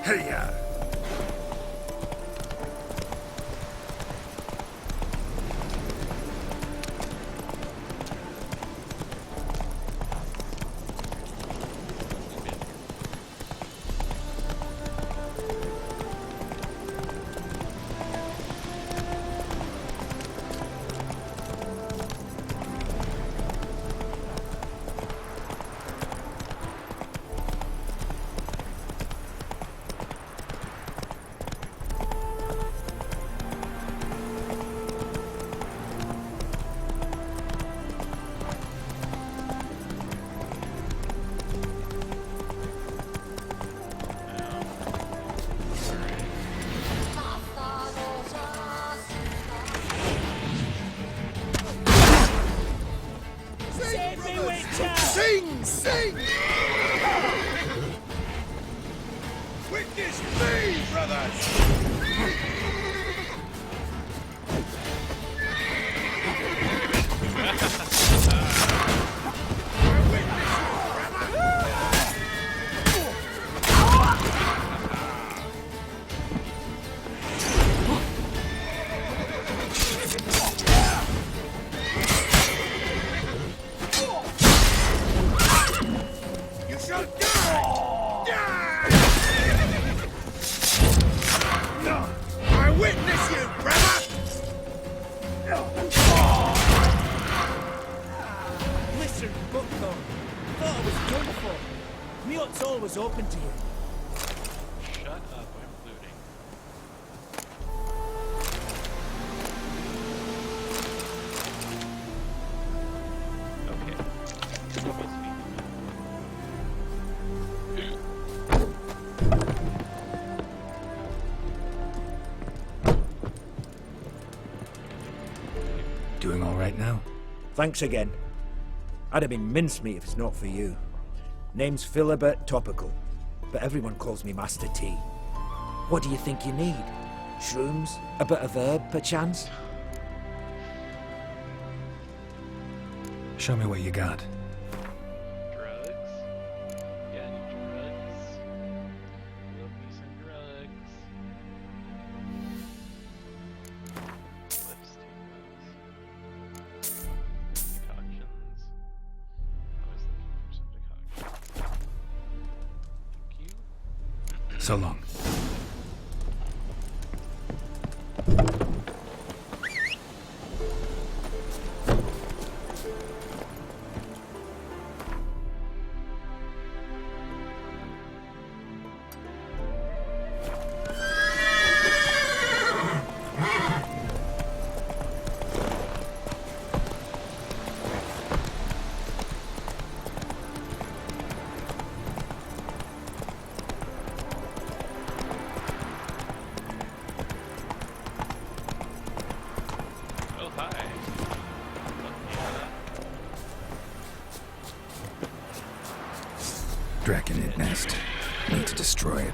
Hey-ya! Sing! Sing! Witness me, brothers! You shall die! Die! No, I witness you, brother! Listen, Buckthorn. Thought I was done for. Mute's always open to you. Shut up, I'm looting. Okay. We'll speak. Doing all right now? Thanks again. I'd have been mincemeat if it's not for you. Name's Philibert Topical, but everyone calls me Master T. What do you think you need? Shrooms? A bit of herb, perchance? Show me what you got. Drugs? Yeah, I need drugs. Love me some drugs. Let's do those. Decoctions. I was looking for some decoctions. Thank you. So long. Oh, hi. Draconid nest. Need to destroy it.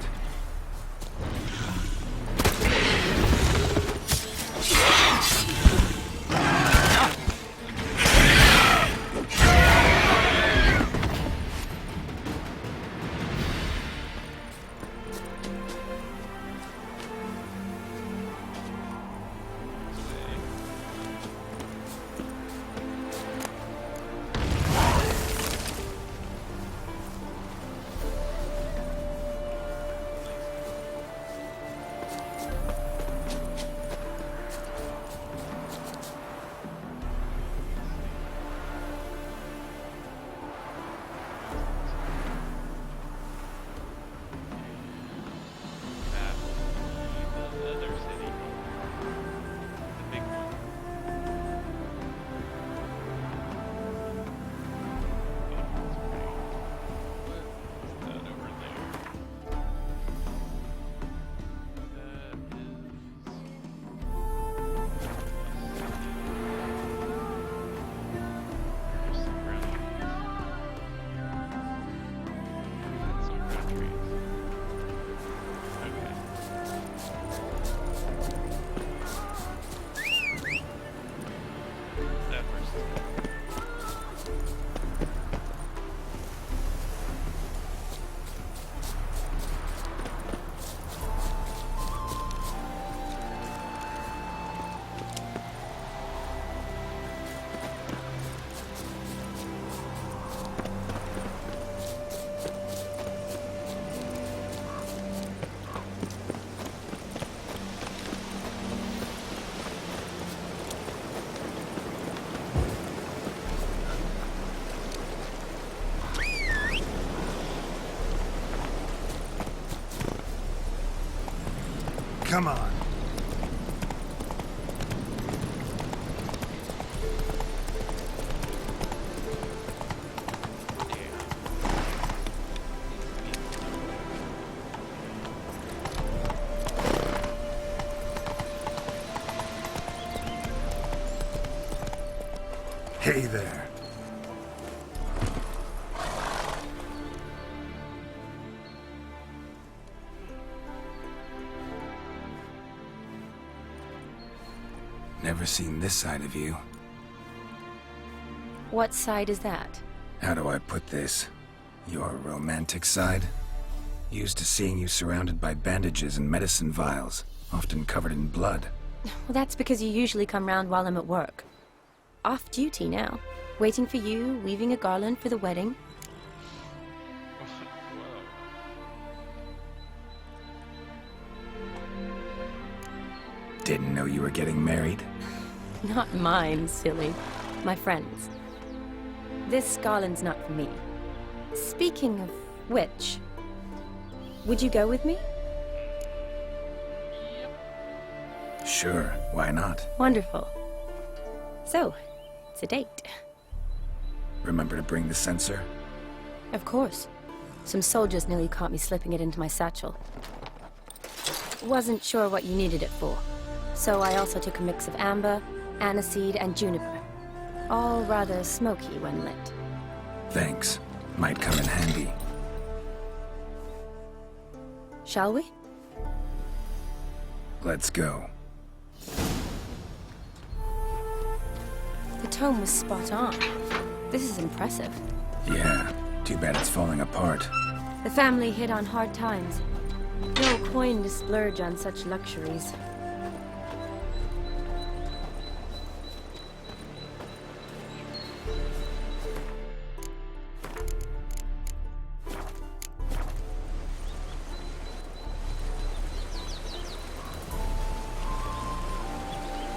Come on. Hey there. Never seen this side of you. What side is that? How do I put this? Your romantic side? Used to seeing you surrounded by bandages and medicine vials, often covered in blood. Well, that's because you usually come round while I'm at work. Off duty now. Waiting for you, weaving a garland for the wedding. Didn't know you were getting married? Not mine, silly. My friend's. This garland's not for me. Speaking of which, would you go with me? Sure, why not? Wonderful. So, it's a date. Remember to bring the sensor? Of course. Some soldiers nearly caught me slipping it into my satchel. Wasn't sure what you needed it for, so I also took a mix of amber, aniseed, and juniper. All rather smoky when lit. Thanks. Might come in handy. Shall we? Let's go. The tome was spot on. This is impressive. Yeah, too bad it's falling apart. The family hit on hard times. No coin to splurge on such luxuries.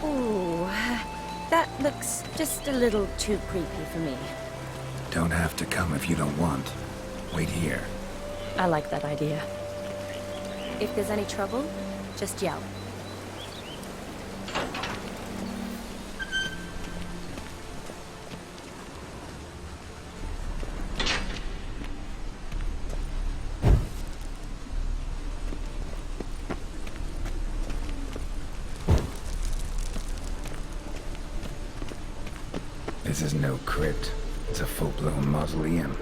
Ooh, that looks just a little too creepy for me. Don't have to come if you don't want. Wait here. I like that idea. If there's any trouble, just yell. This is no crypt. It's a full-blown mausoleum.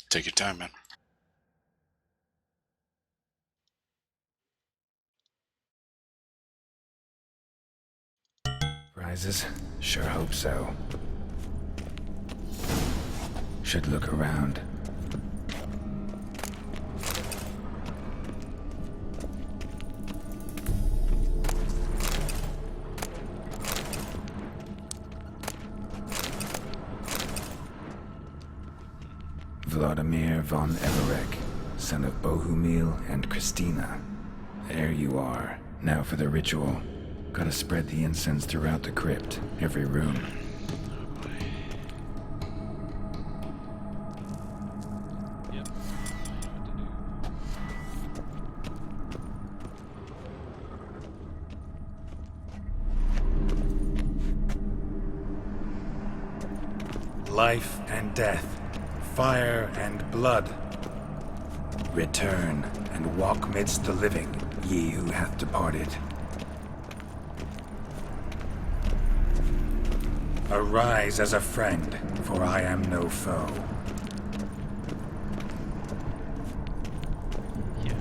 Take your time, man. Prizes? Sure hope so. Should look around. Vladimir von Everek, son of Bohumil and Christina. There you are. Now for the ritual. Gotta spread the incense throughout the crypt, every room. Yep. Life and death, fire and blood. Return and walk midst the living, ye who hath departed. Arise as a friend, for I am no foe. Yeah.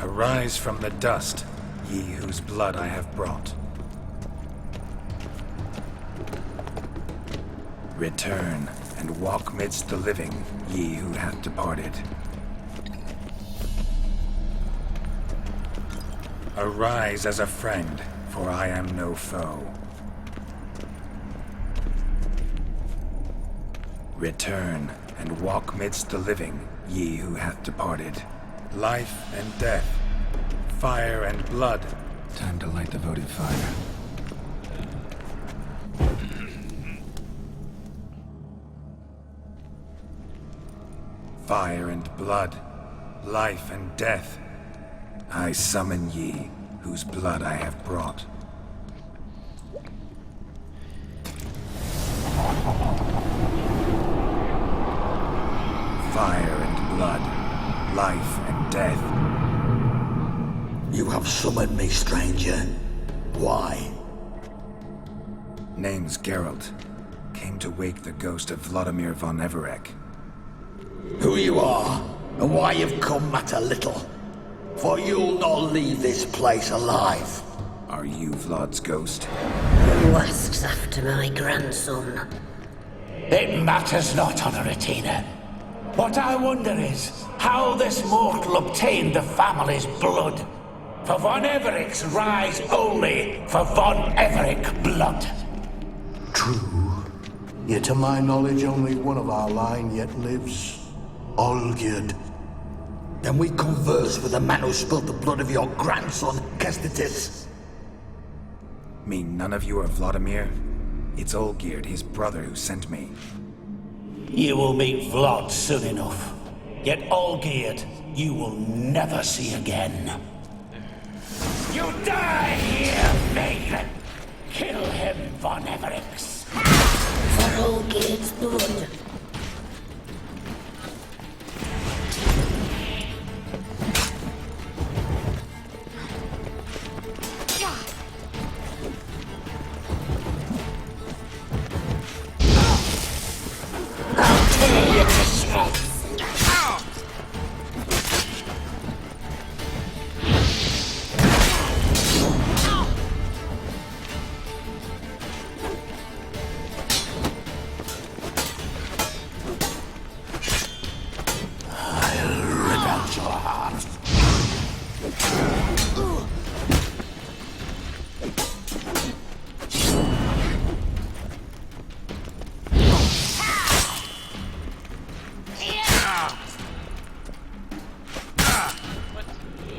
Arise from the dust, ye whose blood I have brought. Return and walk midst the living, ye who hath departed. Arise as a friend, for I am no foe. Return and walk midst the living, ye who hath departed. Life and death, fire and blood. Time to light the votive fire. Fire and blood, life and death. I summon ye, whose blood I have brought. Fire and blood, life and death. You have summoned me, stranger. Why? Name's Geralt. Came to wake the ghost of Vladimir von Everek. Who you are, and why you've come matter little. For you'll not leave this place alive. Are you Vlad's ghost? Who asks after my grandson? It matters not, Honoratina. What I wonder is how this mortal obtained the family's blood. For von Everek's rise only for von Everek blood. True. Yet to my knowledge, only one of our line yet lives. Olgierd. Then we converse with the man who spilled the blood of your grandson, Kestitis. Mean none of you are Vladimir? It's Olgierd, his brother, who sent me. You will meet Vlad soon enough. Yet Olgierd, you will never see again. You die here, maiden! Kill him, von Everix. For Olgierd's blood. I'll tear you to shreds.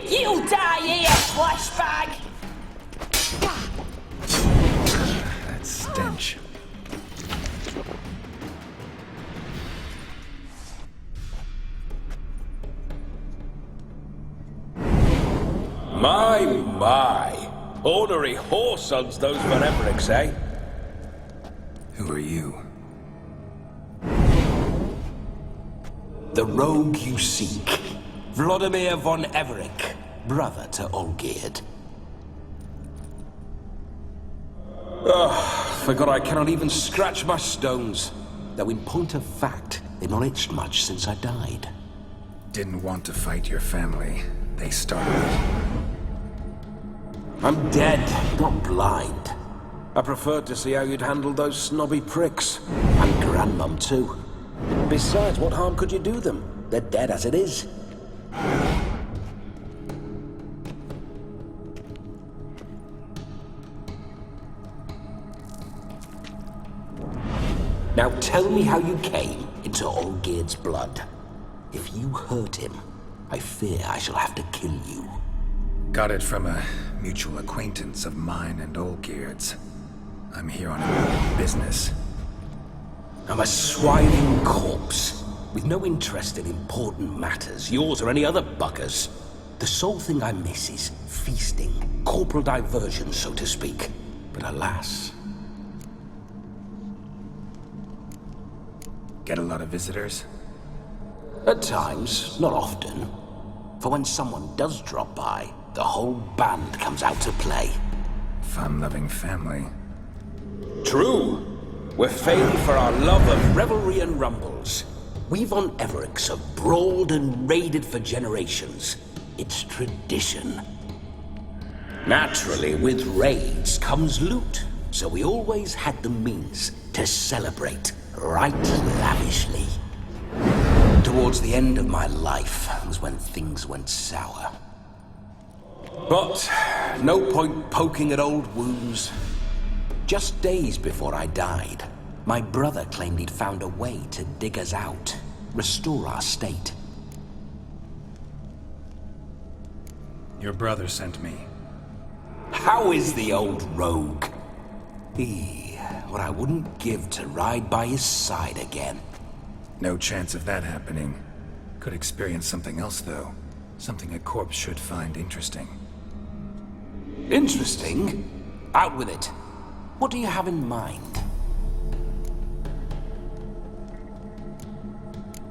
You die here, fleshbag! That stench. My. Ornery whoresons those von Evereks, eh? Who are you? The rogue you seek. Vladimir von Everek, brother to Olgierd. Forgot I cannot even scratch my stones. Though in point of fact, they've not itched much since I died. Didn't want to fight your family. They started it. I'm dead, not blind. I preferred to see how you'd handled those snobby pricks. And Grandmum, too. Besides, what harm could you do them? They're dead as it is. Now tell me how you came into Olgierd's blood. If you hurt him, I fear I shall have to kill you. Got it from a mutual acquaintance of mine and Olgierd's. I'm here on a business. I'm a swining corpse, with no interest in important matters, yours or any other buggers. The sole thing I miss is feasting, corporal diversion, so to speak. But alas... Get a lot of visitors? At times, not often. For when someone does drop by, the whole band comes out to play. Fun-loving family. True. We're famed for our love of revelry and rumbles. We've on Everix have brawled and raided for generations. It's tradition. Naturally, with raids comes loot, so we always had the means to celebrate right lavishly. Towards the end of my life was when things went sour. But no point poking at old wounds. Just days before I died, my brother claimed he'd found a way to dig us out, restore our state. Your brother sent me. How is the old rogue? What I wouldn't give to ride by his side again. No chance of that happening. Could experience something else, though. Something a corpse should find interesting. Interesting? Out with it. What do you have in mind?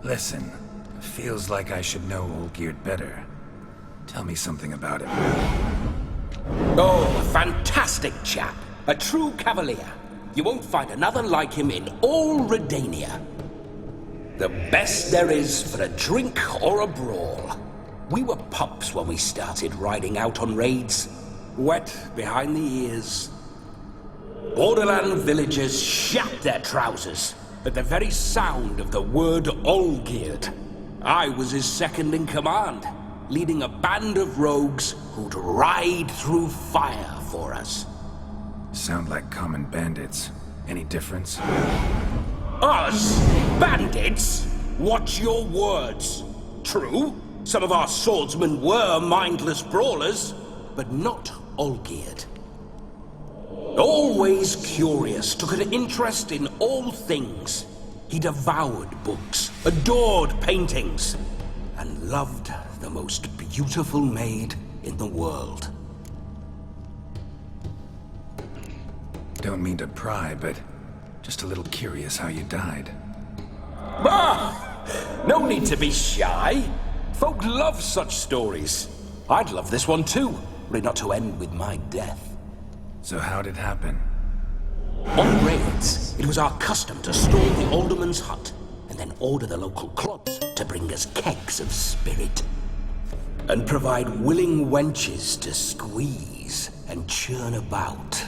Listen, feels like I should know Olgierd better. Tell me something about him. Oh, a fantastic chap. A true cavalier. You won't find another like him in all Redania. The best there is for a drink or a brawl. We were pups when we started riding out on raids. Wet behind the ears. Borderland villagers shat their trousers at the very sound of the word Olgierd. I was his second in command, leading a band of rogues who'd ride through fire for us. Sound like common bandits. Any difference? Us? Bandits? Watch your words. True, some of our swordsmen were mindless brawlers, but not Olgierd. Always curious, took an interest in all things. He devoured books, adored paintings, and loved the most beautiful maid in the world. Don't mean to pry, but just a little curious how you died. No need to be shy. Folk love such stories. I'd love this one too, were it not to end with my death. So how'd it happen? On raids, it was our custom to storm the alderman's hut and then order the local clubs to bring us kegs of spirit. And provide willing wenches to squeeze and churn about.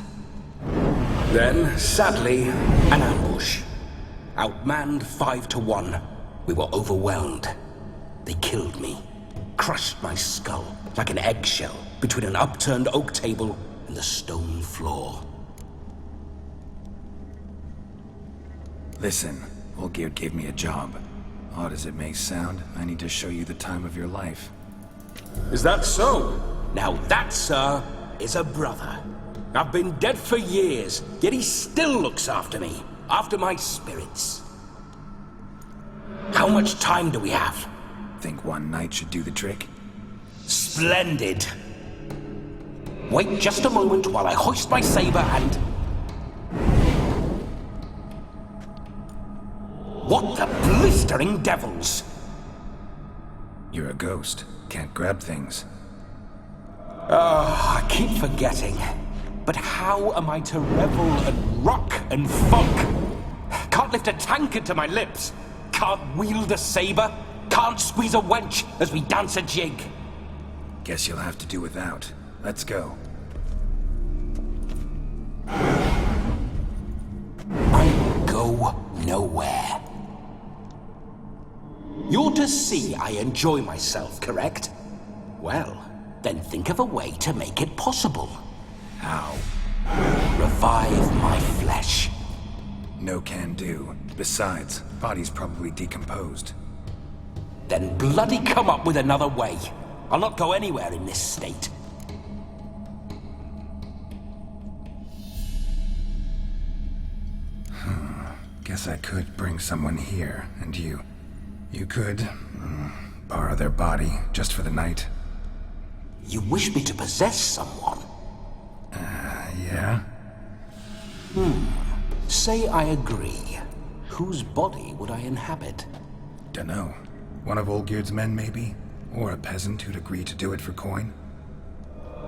Then, sadly, an ambush. Outmanned 5-1, we were overwhelmed. They killed me, crushed my skull like an eggshell between an upturned oak table and the stone floor. Listen, Olgierd gave me a job. Odd as it may sound, I need to show you the time of your life. Is that so? Now that, sir, is a brother. I've been dead for years, yet he still looks after me, after my spirits. How much time do we have? Think one night should do the trick? Splendid. Wait just a moment while I hoist my saber and... What the blistering devils? You're a ghost. Can't grab things. I keep forgetting. But how am I to revel and rock and funk? Can't lift a tankard to my lips. Can't wield a saber. Can't squeeze a wench as we dance a jig. Guess you'll have to do without. Let's go. I go nowhere. You're to see I enjoy myself, correct? Well, then think of a way to make it possible. How? Revive my flesh. No can do. Besides, body's probably decomposed. Then bloody come up with another way. I'll not go anywhere in this state. Guess I could bring someone here, and you could borrow their body just for the night. You wish me to possess someone? Yeah? Say I agree. Whose body would I inhabit? Dunno. One of Olgierd's men, maybe? Or a peasant who'd agree to do it for coin?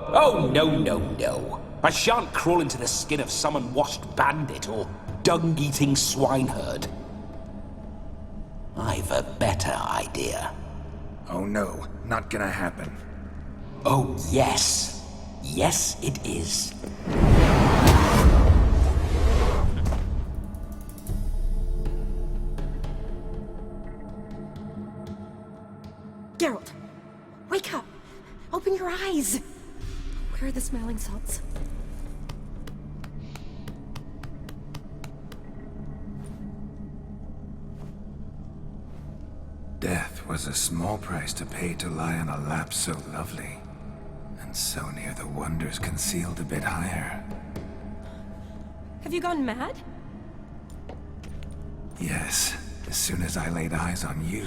Oh, no. I shan't crawl into the skin of some unwashed bandit or dung-eating swineherd. I've a better idea. Oh no, not gonna happen. Oh, yes. Yes, it is. Geralt, wake up! Open your eyes! Where are the smelling salts? Death was a small price to pay to lie on a lap so lovely, and so near the wonders concealed a bit higher. Have you gone mad? Yes, as soon as I laid eyes on you,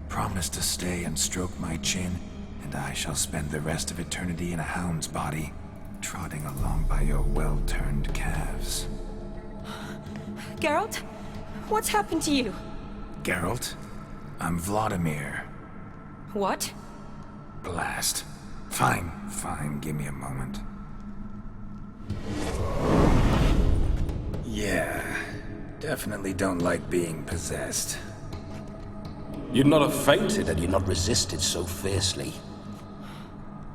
promise to stay and stroke my chin, and I shall spend the rest of eternity in a hound's body, trotting along by your well-turned calves. Geralt? What's happened to you? Geralt, I'm Vladimir. What? Blast. Fine, give me a moment. Yeah, definitely don't like being possessed. You'd not have fainted had you not resisted so fiercely.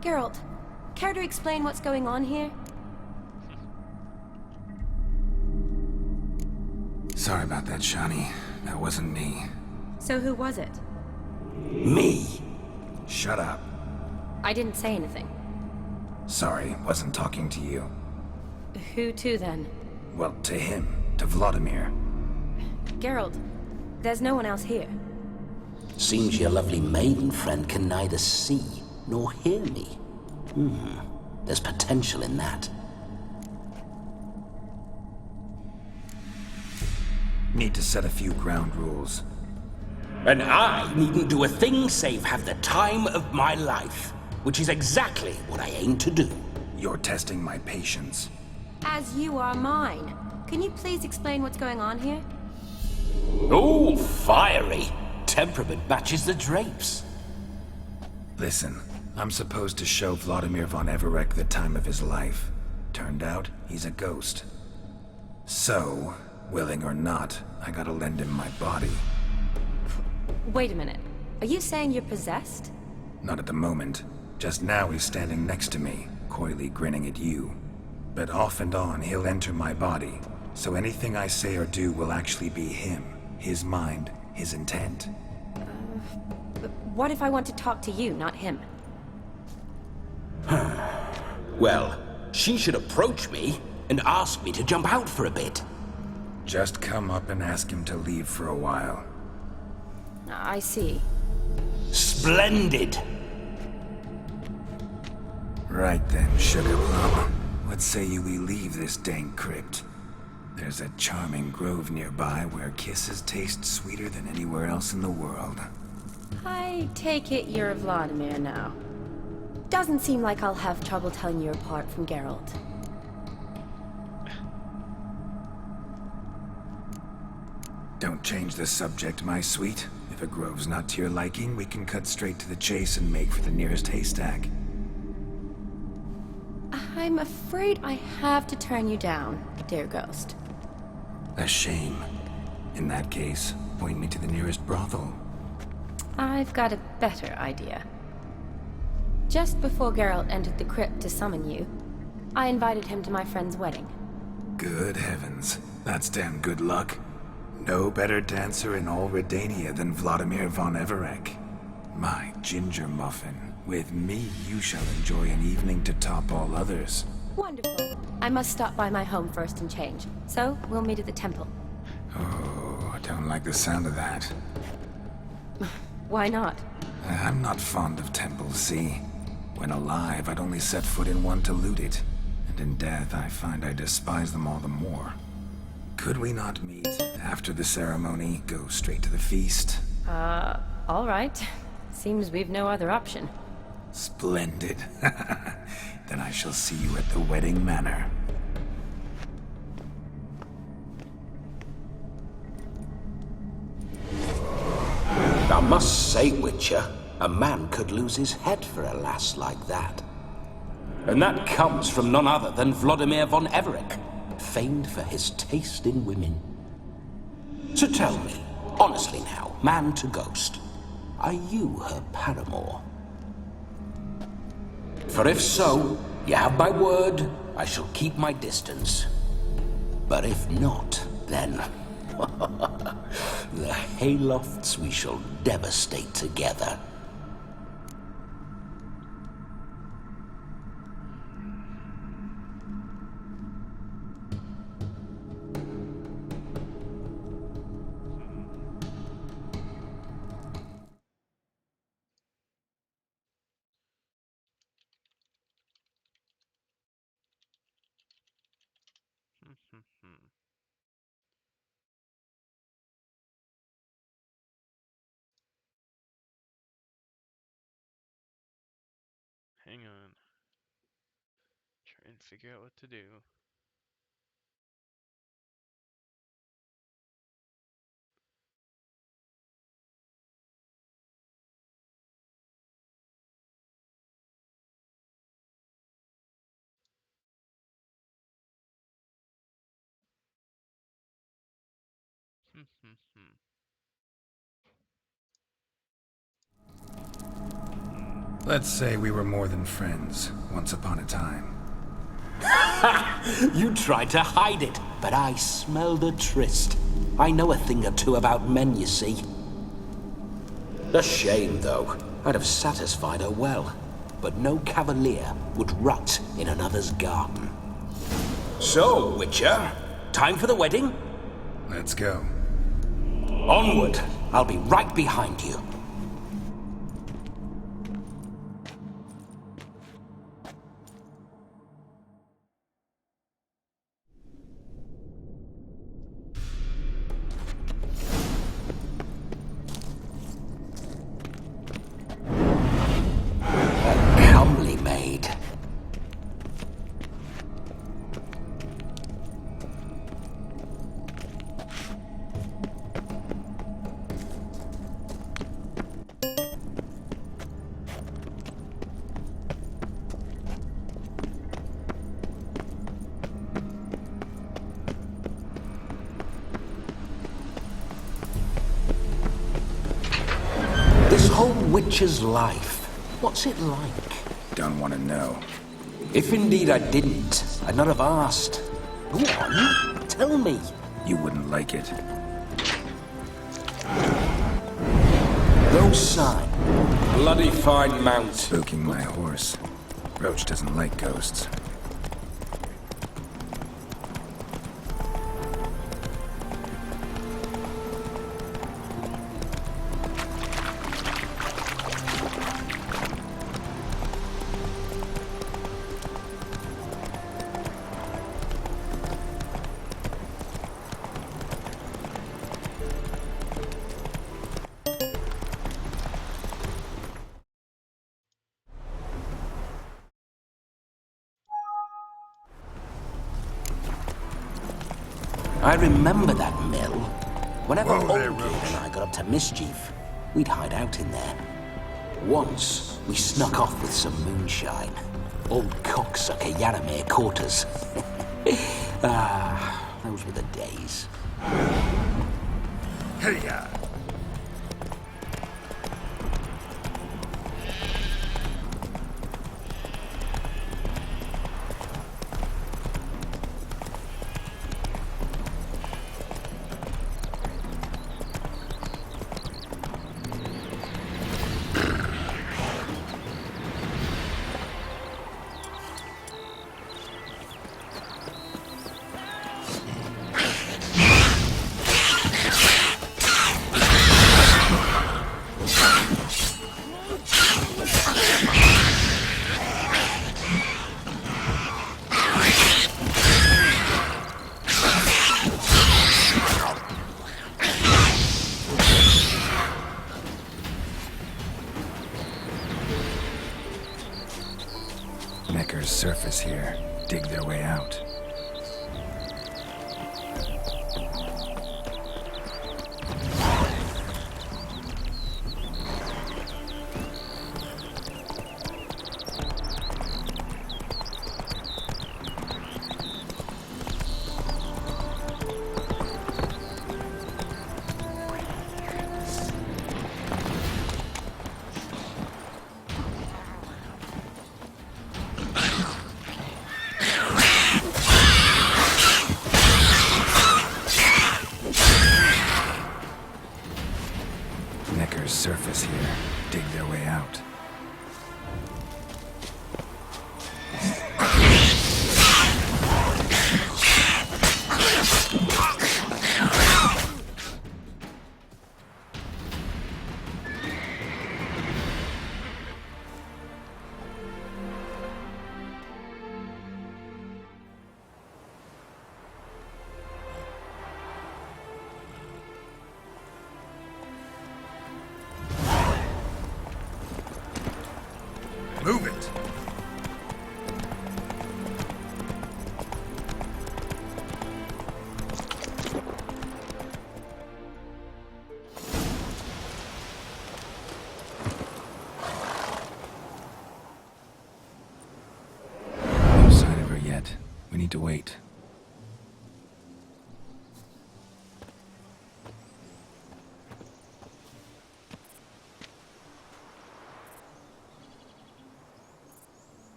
Geralt, care to explain what's going on here? Sorry about that, Shani. That wasn't me. So who was it? Me? Shut up. I didn't say anything. Sorry, wasn't talking to you. Who to then? Well, to him. To Vladimir. Geralt, there's no one else here. Seems your lovely maiden friend can neither see nor hear me. There's potential in that. Need to set a few ground rules. And I needn't do a thing save have the time of my life, which is exactly what I aim to do. You're testing my patience. As you are mine. Can you please explain what's going on here? Oh, fiery. Temperament matches the drapes. Listen, I'm supposed to show Vladimir von Everec the time of his life. Turned out, he's a ghost. So, willing or not, I gotta lend him my body. Wait a minute. Are you saying you're possessed? Not at the moment. Just now he's standing next to me, coyly grinning at you. But off and on, he'll enter my body. So anything I say or do will actually be him. His mind, his intent. What if I want to talk to you, not him? Well, she should approach me and ask me to jump out for a bit. Just come up and ask him to leave for a while. I see. Splendid! Right then, Sugar Plum. What say you we leave this dank crypt? There's a charming grove nearby where kisses taste sweeter than anywhere else in the world. I take it you're Vladimir now. Doesn't seem like I'll have trouble telling you apart from Geralt. Don't change the subject, my sweet. If a grove's not to your liking, we can cut straight to the chase and make for the nearest haystack. I'm afraid I have to turn you down, dear ghost. A shame. In that case, point me to the nearest brothel. I've got a better idea. Just before Geralt entered the crypt to summon you, I invited him to my friend's wedding. Good heavens. That's damn good luck. No better dancer in all Redania than Vladimir von Everec. My ginger muffin. With me, you shall enjoy an evening to top all others. Wonderful. I must stop by my home first and change, so we'll meet at the temple. Oh, Don't like the sound of that. Why not? I'm not fond of temples, see? When alive, I'd only set foot in one to loot it. And in death, I find I despise them all the more. Could we not meet after the ceremony, go straight to the feast? All right. Seems we've no other option. Splendid. Then I shall see you at the wedding manor. I must say, Witcher, a man could lose his head for a lass like that. And that comes from none other than Vladimir von Everec, famed for his taste in women. So tell me, honestly now, man to ghost, are you her paramour? For if so, you have my word, I shall keep my distance. But if not, then... the Haylofts we shall devastate together. Hang on. Try and figure out what to do. Let's say we were more than friends, once upon a time. You tried to hide it, but I smelled a tryst. I know a thing or two about men, you see. A shame, though. I'd have satisfied her well. But no cavalier would rot in another's garden. So, Witcher, time for the wedding? Let's go. Onward! I'll be right behind you. A comely maid. This whole witcher's life, what's it like? Don't want to know. If indeed I didn't, I'd not have asked. Go on, tell me. You wouldn't like it. No sign. Bloody fine mount. Spooking my horse. Roach doesn't like ghosts. I remember that mill. Whenever Whoa there, Olgerd Roach. and I got up to mischief, we'd hide out in there. Once, we snuck off with some moonshine. Old cocksucker Yaramir caught us. Those were the days. Hey, ya!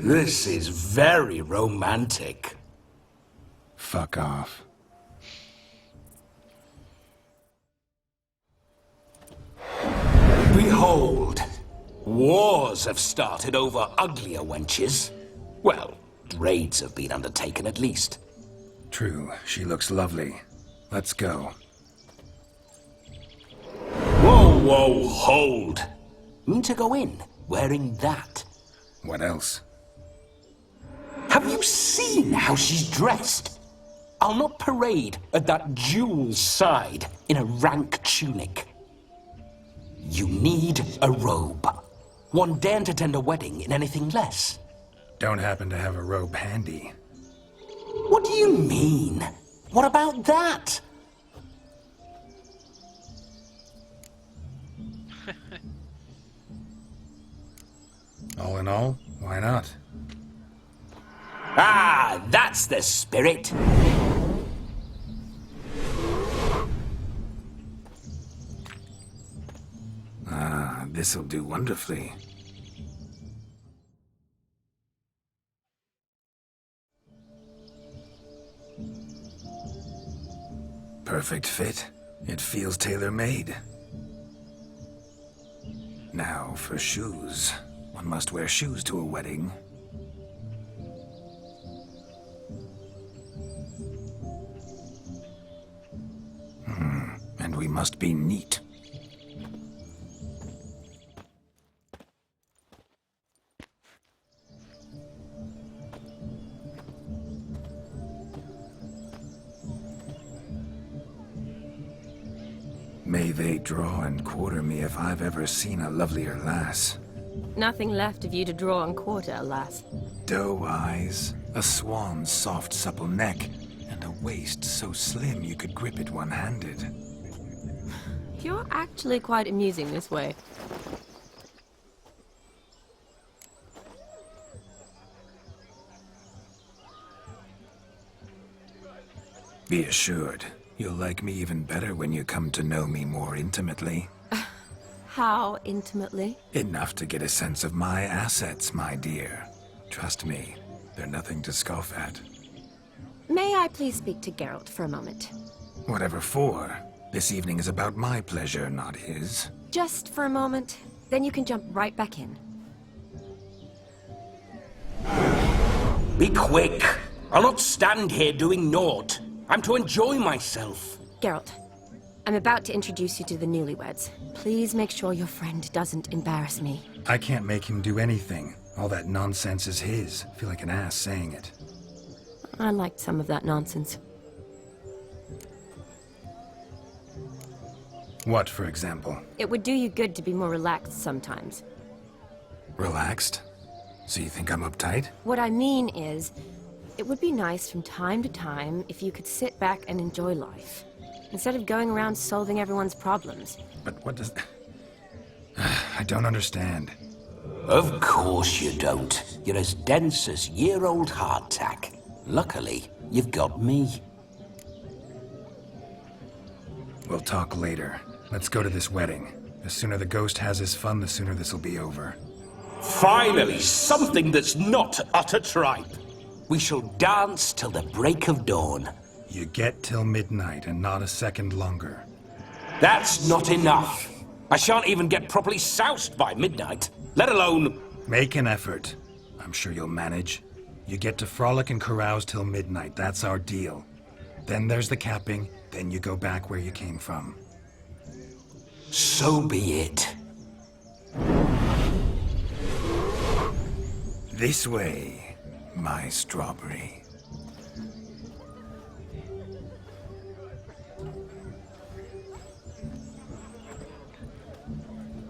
This is very romantic. Fuck off. Behold, wars have started over uglier wenches. Well, raids have been undertaken at least. True, she looks lovely. Let's go. Whoa, whoa, hold. Mean to go in, wearing that. What else? Have you seen how she's dressed? I'll not parade at that jewel's side in a rank tunic. You need a robe. One daren't attend a wedding in anything less. Don't happen to have a robe handy. What do you mean? What about that? All in all, why not? Ah, that's the spirit. Ah, this'll do wonderfully. Perfect fit. It feels tailor-made. Now for shoes. One must wear shoes to a wedding. And we must be neat. May they draw and quarter me if I've ever seen a lovelier lass. Nothing left of you to draw and quarter, alas. Doe eyes, a swan's soft supple neck, and a waist so slim you could grip it one-handed. You're actually quite amusing this way. Be assured, you'll like me even better when you come to know me more intimately. How intimately? Enough to get a sense of my assets, my dear. Trust me, they're nothing to scoff at. May I please speak to Geralt for a moment? Whatever for. This evening is about my pleasure, not his. Just for a moment, then you can jump right back in. Be quick. I'll not stand here doing naught. I'm to enjoy myself. Geralt, I'm about to introduce you to the newlyweds. Please make sure your friend doesn't embarrass me. I can't make him do anything. All that nonsense is his. I feel like an ass saying it. I liked some of that nonsense. What, for example? It would do you good to be more relaxed sometimes. Relaxed? So you think I'm uptight? What I mean is, it would be nice from time to time if you could sit back and enjoy life, instead of going around solving everyone's problems. But what does... I don't understand. Of course you don't. You're as dense as year-old hardtack. Luckily, you've got me. We'll talk later. Let's go to this wedding. The sooner the ghost has his fun, the sooner this'll be over. Finally, something that's not utter tripe. We shall dance till the break of dawn. You get till midnight and not a second longer. That's not enough. I shan't even get properly soused by midnight, let alone... Make an effort. I'm sure you'll manage. You get to frolic and carouse till midnight. That's our deal. Then there's the capping, then you go back where you came from. So be it. This way, my strawberry.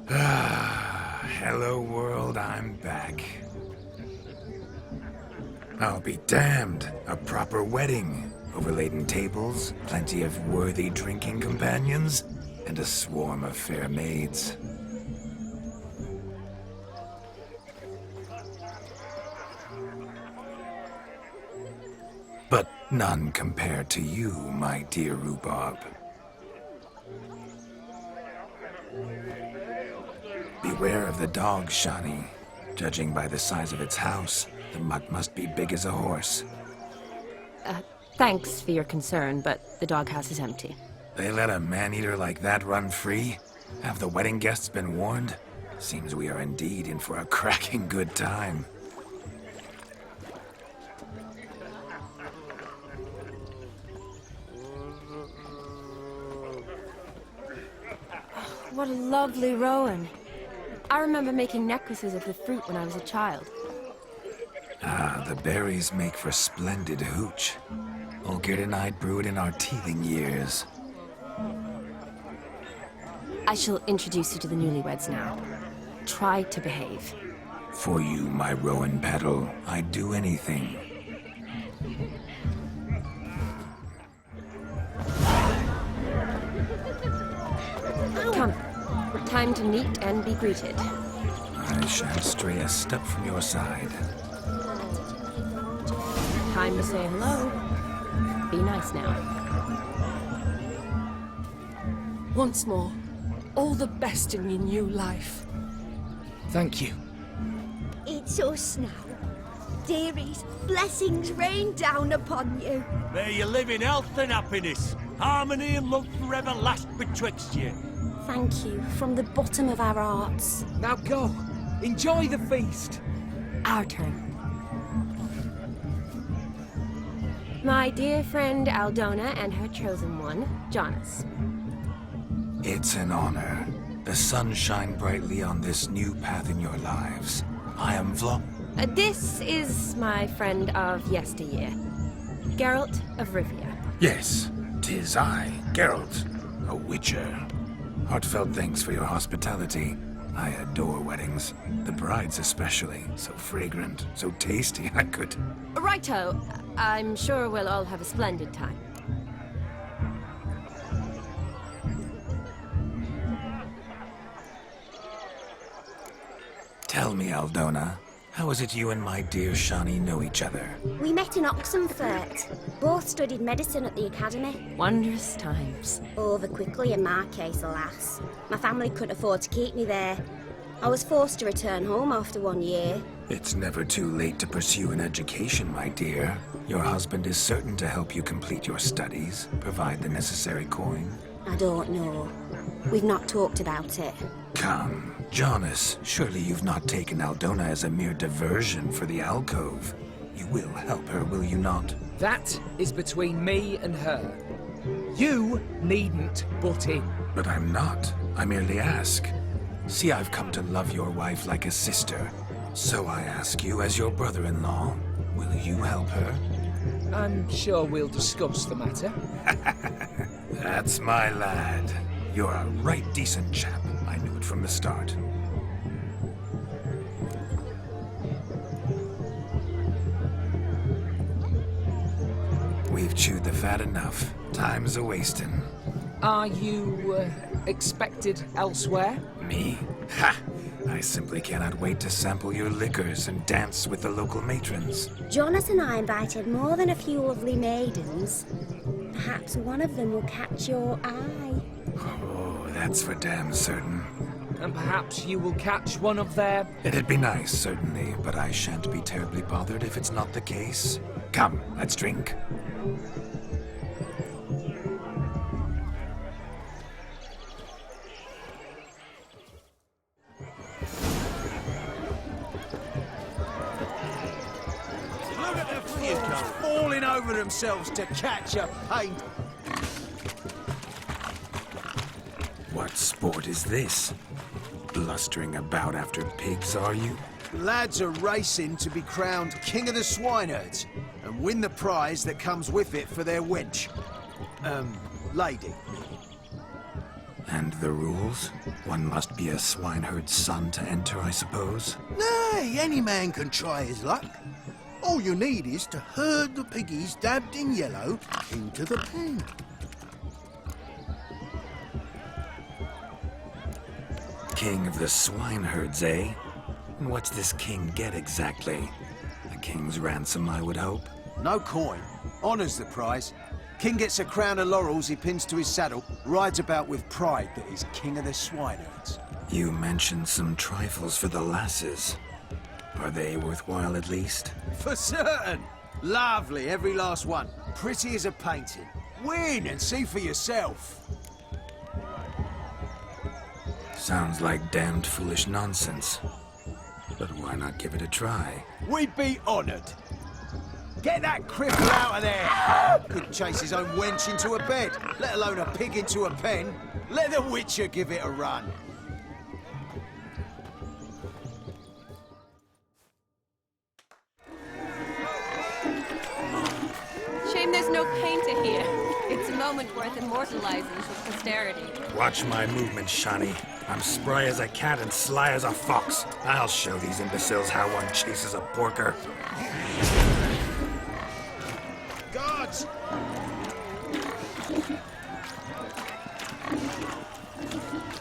Hello world, I'm back. I'll be damned. A proper wedding. Overladen tables, plenty of worthy drinking companions, and a swarm of fair maids. But none compared to you, my dear rhubarb. Beware of the dog, Shani. Judging by the size of its house, The mutt must be big as a horse. Thanks for your concern, but the doghouse is empty. They let a man-eater like that run free? Have the wedding guests been warned? Seems we are indeed in for a cracking good time. What a lovely rowan. I remember making necklaces of the fruit when I was a child. Ah, the berries make for splendid hooch. Olgerd and I brewed in our teething years. I shall introduce you to the newlyweds now. Try to behave. For you, my rowan paddle, I'd do anything. Come. Time to meet and be greeted. I shan't stray a step from your side. Time to say hello. Be nice now. Once more, all the best in your new life. Thank you. It's us now. Dearies, blessings rain down upon you. May you live in health and happiness. Harmony and love forever last betwixt you. Thank you from the bottom of our hearts. Now go. Enjoy the feast. Our turn. My dear friend Aldona and her chosen one, Jonas. It's an honor. The sun shine brightly on this new path in your lives. I am This is my friend of yesteryear, Geralt of Rivia. Yes, 'tis I, Geralt, a witcher. Heartfelt thanks for your hospitality. I adore weddings. The brides especially. So fragrant, so tasty, I could... Righto. I'm sure we'll all have a splendid time. Tell me, Aldona, how is it you and my dear Shani know each other? We met in Oxenfurt. Both studied medicine at the academy. Wondrous times. Over quickly in my case, alas. My family couldn't afford to keep me there. I was forced to return home after 1 year. It's never too late to pursue an education, my dear. Your husband is certain to help you complete your studies, provide the necessary coin. I don't know. We've not talked about it. Come, Jonas, surely you've not taken Aldona as a mere diversion for the alcove. You will help her, will you not? That is between me and her. You needn't butt in. But I'm not. I merely ask. See, I've come to love your wife like a sister. So I ask you, as your brother-in-law, will you help her? I'm sure we'll discuss the matter. That's my lad. You're a right decent chap. I knew it from the start. We've chewed the fat enough. Time's a-wasting. Are you, expected elsewhere? Me? Ha! I simply cannot wait to sample your liquors and dance with the local matrons. Jonas and I invited more than a few lovely maidens. Perhaps one of them will catch your eye. Oh, that's for damn certain. And perhaps you will catch one of their... It'd be nice, certainly, but I shan't be terribly bothered if it's not the case. Come, let's drink. Look at the fools falling over themselves to catch a paint. What sport is this? Blustering about after pigs, are you? Lads are racing to be crowned King of the Swineherds and win the prize that comes with it for their wench. Lady. And the rules? One must be a swineherd's son to enter, I suppose? Nay, any man can try his luck. All you need is to herd the piggies dabbed in yellow into the pen. King of the swineherds, eh? And what's this king get exactly? A king's ransom, I would hope. No coin. Honours the prize. King gets a crown of laurels he pins to his saddle, rides about with pride that he's King of the Swineherds. You mentioned some trifles for the lasses. Are they worthwhile at least? For certain. Lovely, every last one. Pretty as a painting. Win and see for yourself. Sounds like damned foolish nonsense. But why not give it a try? We'd be honoured. Get that cripple out of there! Couldn't chase his own wench into a bed, let alone a pig into a pen. Let the Witcher give it a run. Shame there's no painter here. It's a moment worth immortalizing for posterity. Watch my movements, Shani. I'm spry as a cat and sly as a fox. I'll show these imbeciles how one chases a porker. Guards!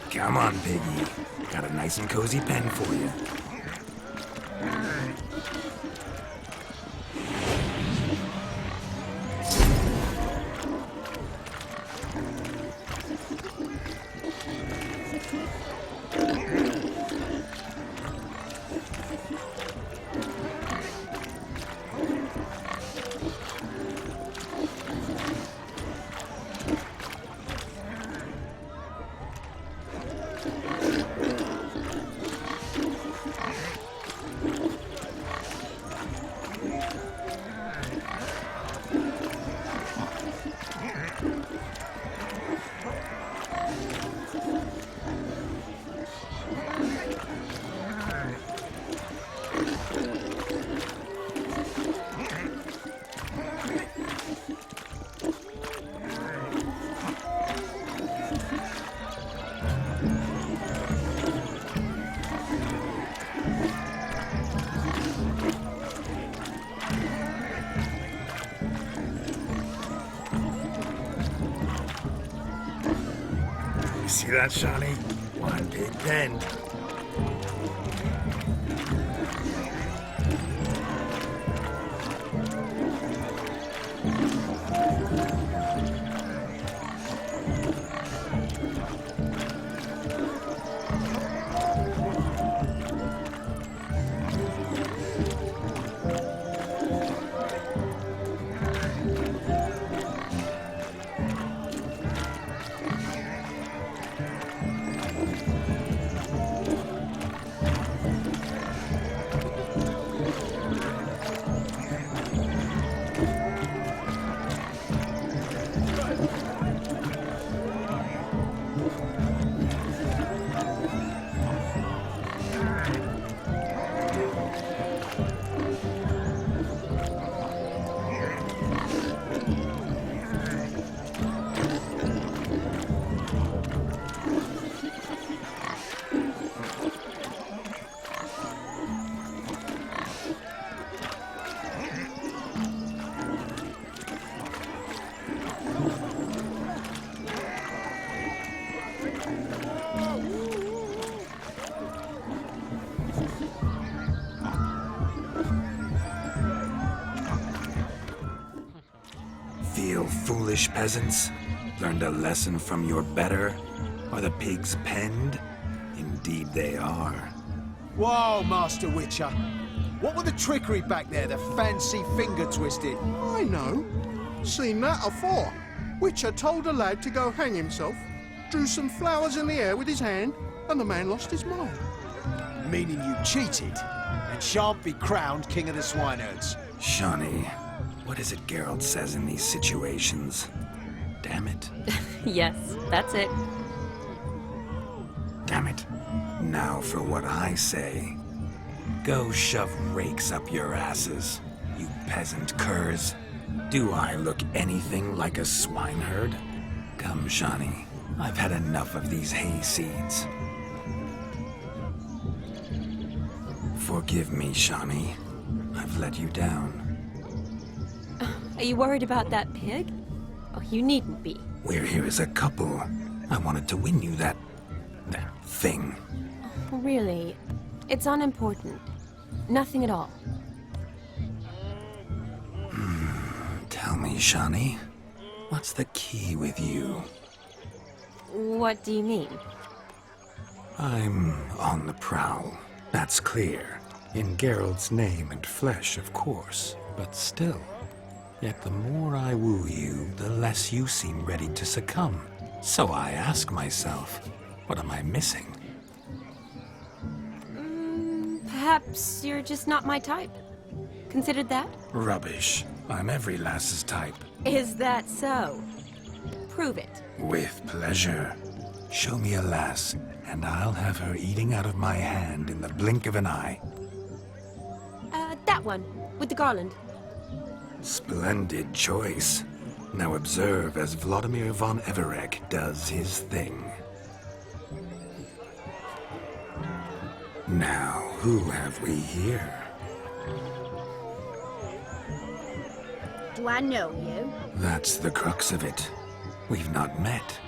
Come on, piggy. Got a nice and cozy pen for you. See that, Shani? One big pen. Feel foolish, peasants? Learned a lesson from your better? Are the pigs penned? Indeed they are. Whoa, Master Witcher. What were the trickery back there, the fancy finger twisting? I know. Seen that afore. Witcher told a lad to go hang himself, drew some flowers in the air with his hand, and the man lost his mind. Meaning you cheated, and shan't be crowned King of the Swineherds. Shani, what is it Geralt says in these situations? Damn it. Yes, that's it. Damn it. Now for what I say. Go shove rakes up your asses, you peasant curs. Do I look anything like a swineherd? Come, Shani. I've had enough of these hay seeds. Forgive me, Shani. I've let you down. Are you worried about that pig? Oh, you needn't be. We're here as a couple. I wanted to win you that thing. Really? It's unimportant. Nothing at all. Tell me, Shani, what's the key with you? What do you mean? I'm on the prowl. That's clear. In Geralt's name and flesh, of course, but still. Yet the more I woo you, the less you seem ready to succumb. So I ask myself, what am I missing? Perhaps you're just not my type. Considered that? Rubbish. I'm every lass's type. Is that so? Prove it. With pleasure. Show me a lass, and I'll have her eating out of my hand in the blink of an eye. That one, with the garland. Splendid choice. Now observe as Vladimir von Everec does his thing. Now, who have we here? Do I know you? That's the crux of it. We've not met.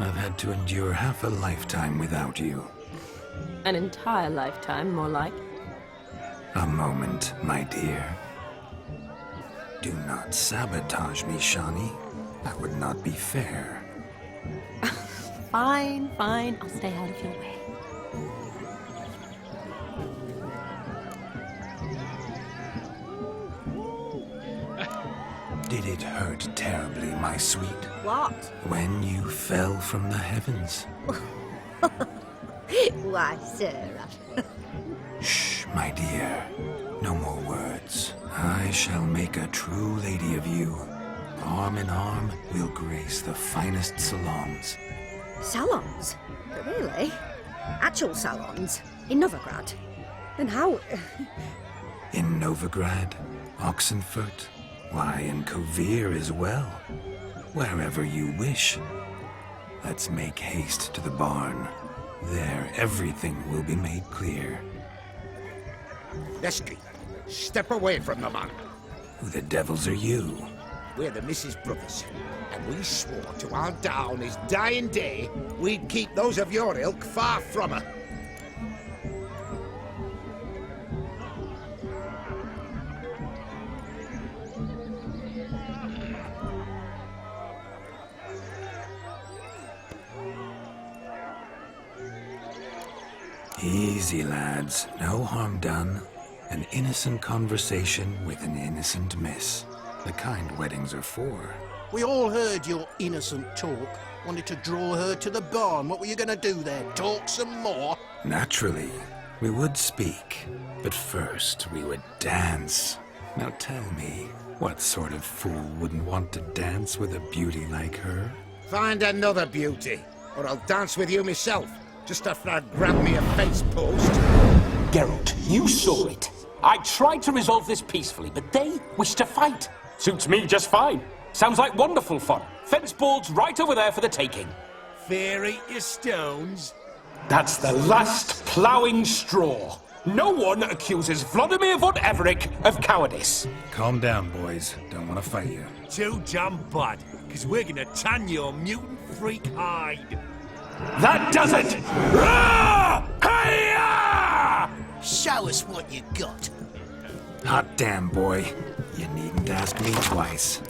I've had to endure half a lifetime without you. An entire lifetime, more like. A moment, my dear. Do not sabotage me, Shani. That would not be fair. Fine, fine. I'll stay out of your way. Did it hurt terribly, my sweet? What? When you fell from the heavens? Why, Sarah. Shh, my dear. No more words. I shall make a true lady of you. Arm in arm, we'll grace the finest salons. Salons? Really? Actual salons? In Novigrad? Then how... In Novigrad, Oxenfurt, why, in Kovir as well. Wherever you wish. Let's make haste to the barn. There, everything will be made clear. Leslie, step away from the man. Who the devils are you? We're the Mrs. Brothers, and we swore to our down on his dying day we'd keep those of your ilk far from her. Easy, lads. No harm done. An innocent conversation with an innocent miss. The kind weddings are for. We all heard your innocent talk. Wanted to draw her to the barn. What were you gonna do there? Talk some more? Naturally, we would speak. But first, we would dance. Now tell me, what sort of fool wouldn't want to dance with a beauty like her? Find another beauty, or I'll dance with you myself, just after I grab me a fence post. Geralt, you saw it. I tried to resolve this peacefully, but they wish to fight. Suits me just fine. Sounds like wonderful fun. Fence boards right over there for the taking. Fear eat your stones. That's the last ploughing straw. No one accuses Vladimir von Everec of cowardice. Calm down, boys. Don't want to fight you. Too damn bad, because we're gonna tan your mutant freak hide. That does it! Ah! Hi-ya! Show us what you got. Hot damn, boy. You needn't ask me twice.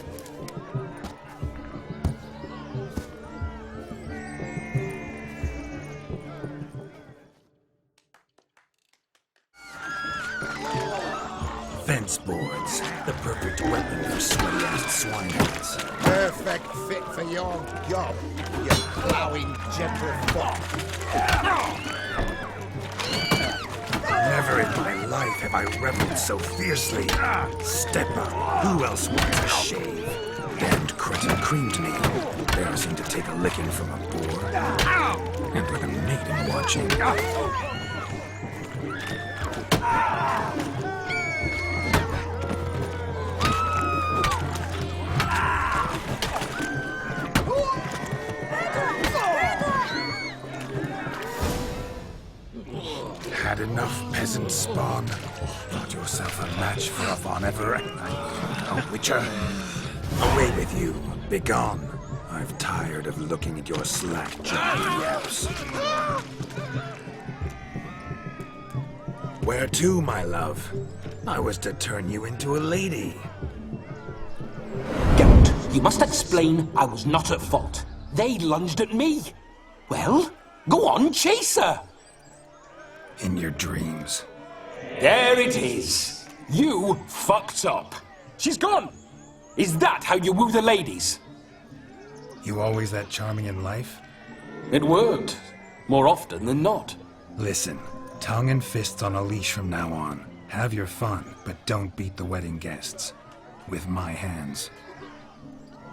Fence boards, the perfect weapon for sweaty-assed swineheads. Perfect fit for your job, you ploughing gentlefolk. Never in my life have I reveled so fiercely. Step up. Who else wants a shave? Damned cretin creamed me. Embarrassing to take a licking from a boar. And with a maiden watching. Had enough, peasant spawn. Thought yourself a match for a Von Everett. A witcher. Away with you. Begone. I've tired of looking at your slack-jawed yaps. Where to, my love? I was to turn you into a lady. Geralt, you must explain I was not at fault. They lunged at me. Well, go on, chase her. In your dreams. There it is. You fucked up. She's gone. Is that how you woo the ladies? You always that charming in life? It worked. More often than not. Listen, tongue and fists on a leash from now on. Have your fun, but don't beat the wedding guests. With my hands.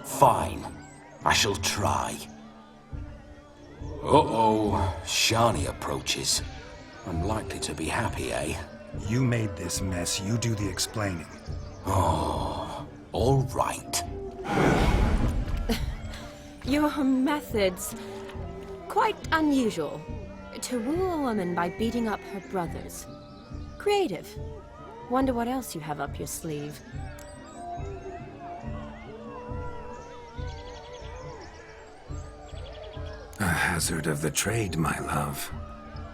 Fine. I shall try. Uh-oh. Shani approaches. Unlikely to be happy, eh? You made this mess, you do the explaining. Oh, all right. Your methods... quite unusual. To woo a woman by beating up her brothers. Creative. Wonder what else you have up your sleeve. A hazard of the trade, my love.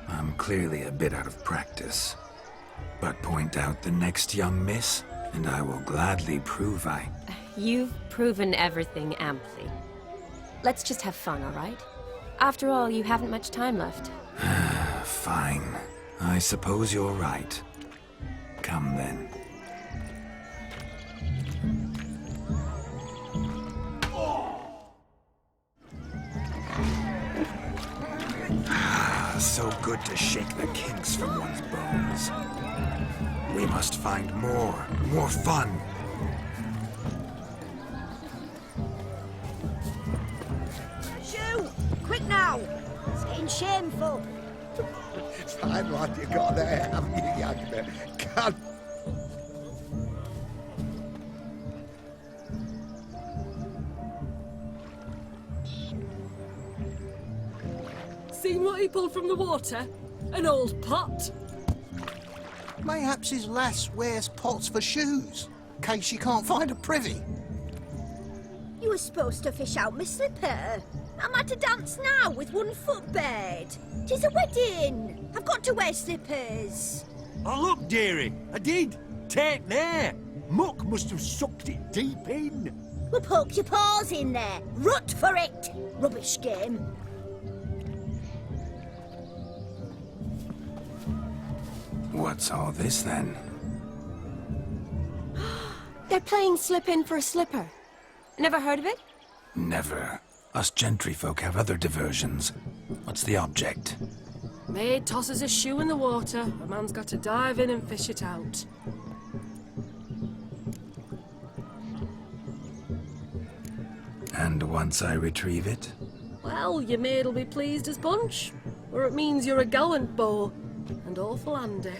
I'm clearly a bit out of practice. But point out the next young miss, and I will gladly prove I... You've proven everything amply. Let's just have fun, all right? After all, you haven't much time left. Fine. I suppose you're right. Come then. So good to shake the kinks from one's bones. We must find more fun. Shoo! Quick now! It's getting shameful. Fine lad you got there, haven't you, Yagna? God. Seen what he pulled from the water? An old pot. Mayhaps his lass wears pots for shoes, in case she can't find a privy. You were supposed to fish out my slipper. I'm at a dance now with 1 foot bared. 'Tis a wedding. I've got to wear slippers. Oh, look, dearie, I did. Take there. Muck must have sucked it deep in. Well, poke your paws in there. Rut for it. Rubbish game. What's all this then? They're playing slip in for a slipper. Never heard of it? Never. Us gentry folk have other diversions. What's the object? Maid tosses a shoe in the water. A man's got to dive in and fish it out. And once I retrieve it? Well, your maid'll be pleased as punch. Or it means you're a gallant beau. And awful handy.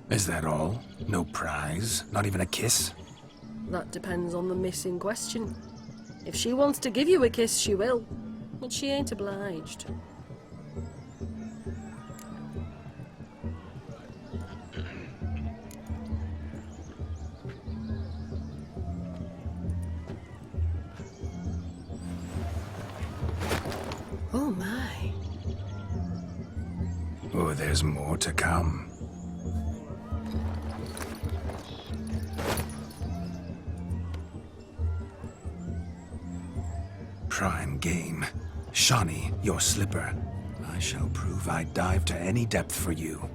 Is that all? No prize? Not even a kiss? That depends on the miss in question. If she wants to give you a kiss, she will. But she ain't obliged. Oh my. Oh, there's more to come. Prime game. Shani, your slipper. I shall prove I'd dive to any depth for you.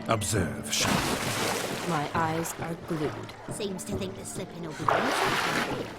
Observe, Shani. My eyes are glued. Seems to think the slipping will be easy.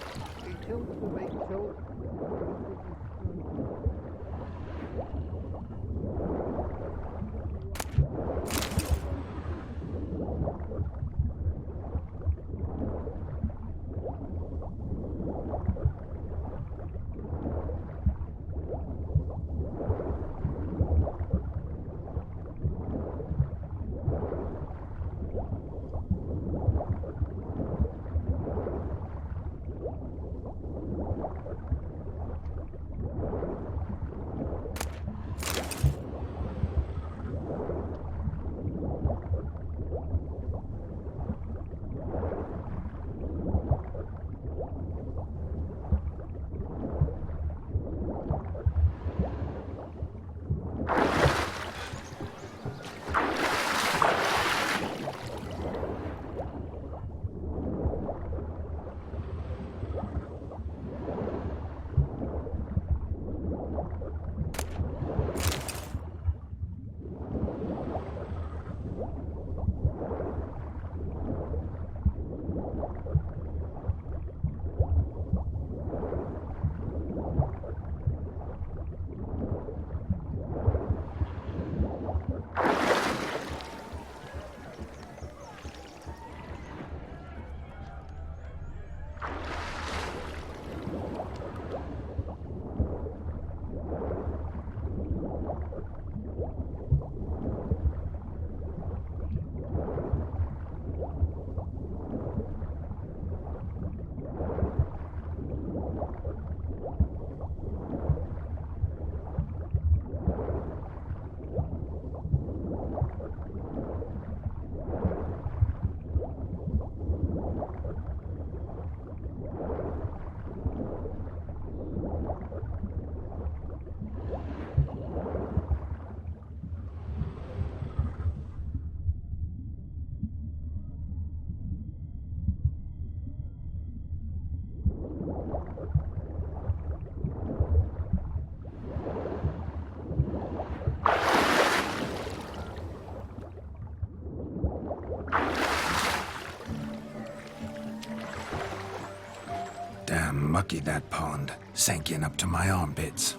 mucky, that pond. Sank in up to my armpits.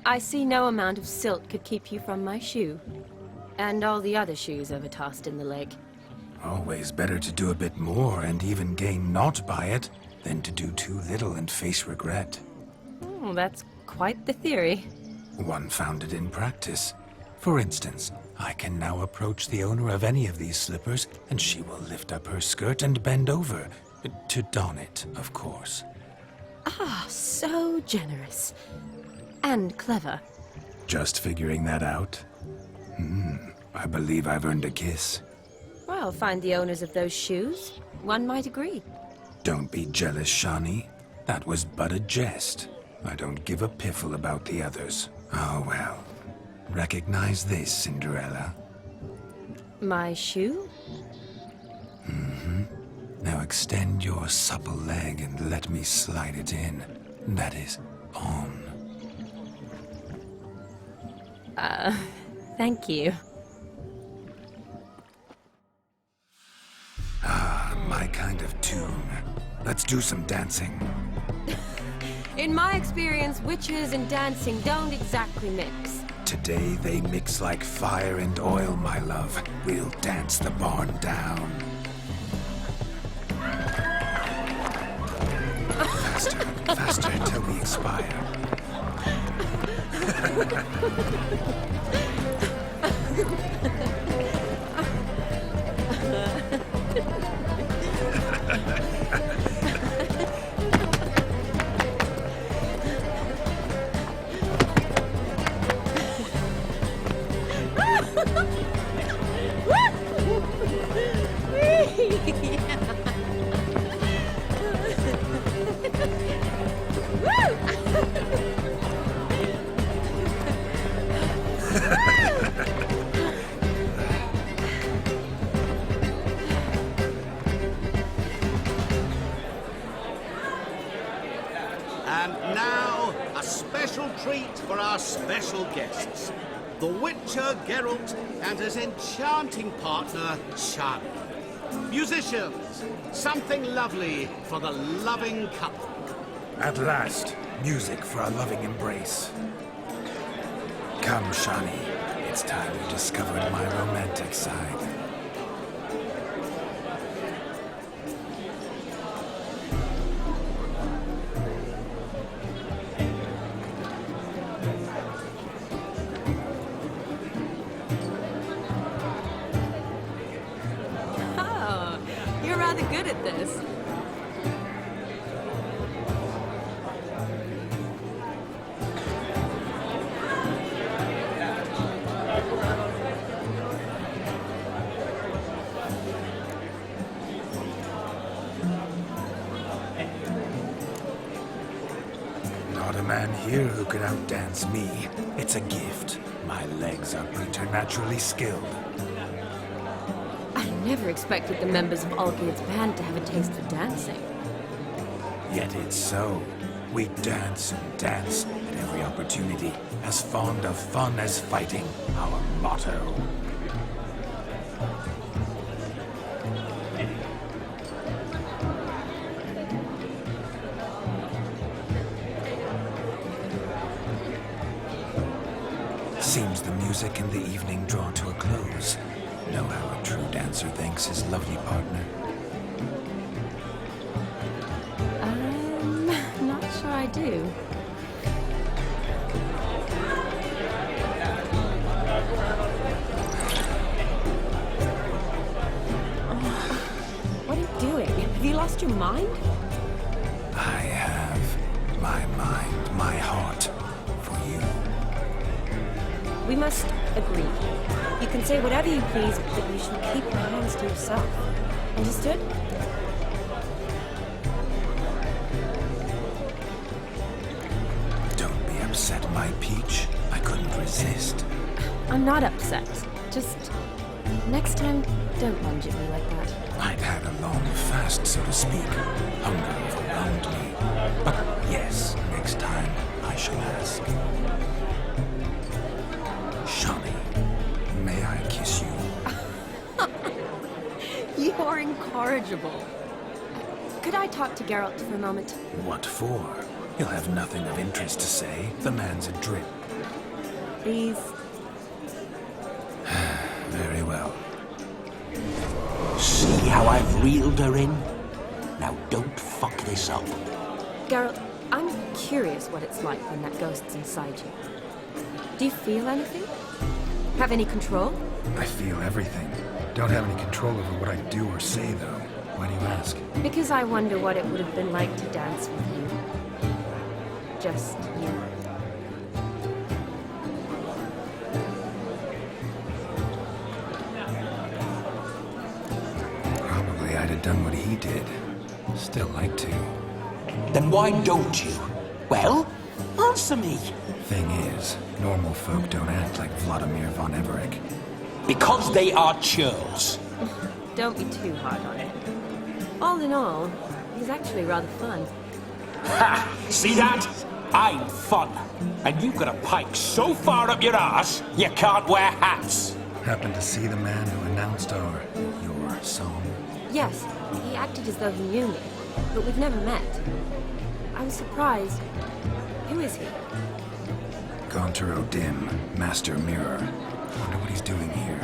I see no amount of silt could keep you from my shoe. And all the other shoes ever tossed in the lake. Always better to do a bit more and even gain naught by it than to do too little and face regret. Oh, that's quite the theory. One founded in practice. For instance, I can now approach the owner of any of these slippers, and she will lift up her skirt and bend over. To don it, of course. Ah, so generous. And clever. Just figuring that out? I believe I've earned a kiss. Well, find the owners of those shoes. One might agree. Don't be jealous, Shawnee. That was but a jest. I don't give a piffle about the others. Oh well. Recognize this, Cinderella. My shoe? Now extend your supple leg and let me slide it in. That is, on. Thank you. My kind of tune. Let's do some dancing. In my experience, witches and dancing don't exactly mix. Today they mix like fire and oil, my love. We'll dance the barn down. Faster, faster until we expire. And now, a special treat for our special guests. The Witcher Geralt and his enchanting partner, Charlie. Musicians, something lovely for the loving couple. At last, music for a loving embrace. Come, Shawnee. It's time you discovered my romantic side. Oh, you're rather good at this. Not a man here who can outdance me. It's a gift. My legs are preternaturally skilled. I never expected the members of Olgierd's band to have a taste for dancing. Yet it's so. We dance and dance at every opportunity, as fond of fun as fighting, our motto. Seems the music and the evening draw to a close. Know how a true dancer thanks his lovely partner. Not sure I do. What are you doing? Have you lost your mind? I have my mind, my heart for you. We must agree. You can say whatever you please, but you should keep your hands to yourself. Understood? Don't be upset, my peach. I couldn't resist. I'm not upset. Just next time, don't lunge at me like that. I'd had a long fast, so to speak. Hunger overwhelmed me. But yes, next time I shall ask. Shawnee, may I kiss you? You're incorrigible. Could Could I talk to Geralt for a moment? What for? He'll have nothing of interest to say. The man's adrift. Please. Very well. See how I've reeled her in? Now don't fuck this up. Geralt, I'm curious what it's like when that ghost's inside you. Do you feel anything? Have any control? I feel everything. Don't have any control over what I do or say, though. Why do you ask? Because I wonder what it would have been like to dance with you. Just you. Probably I'd have done what he did. Still like to. Then why don't you? Well, answer me. Thing is, normal folk don't act like Vladimir von Everec. Because they are churls. Don't be too hard on it. All in all, he's actually rather fun. Ha! See that? I'm fun. And you've got a pike so far up your ass, you can't wear hats. Happened to see the man who announced your song? Yes, he acted as though he knew me, but we've never met. I was surprised. Who is he? Gaunter O'Dim, Master Mirror. Wonder what he's doing here.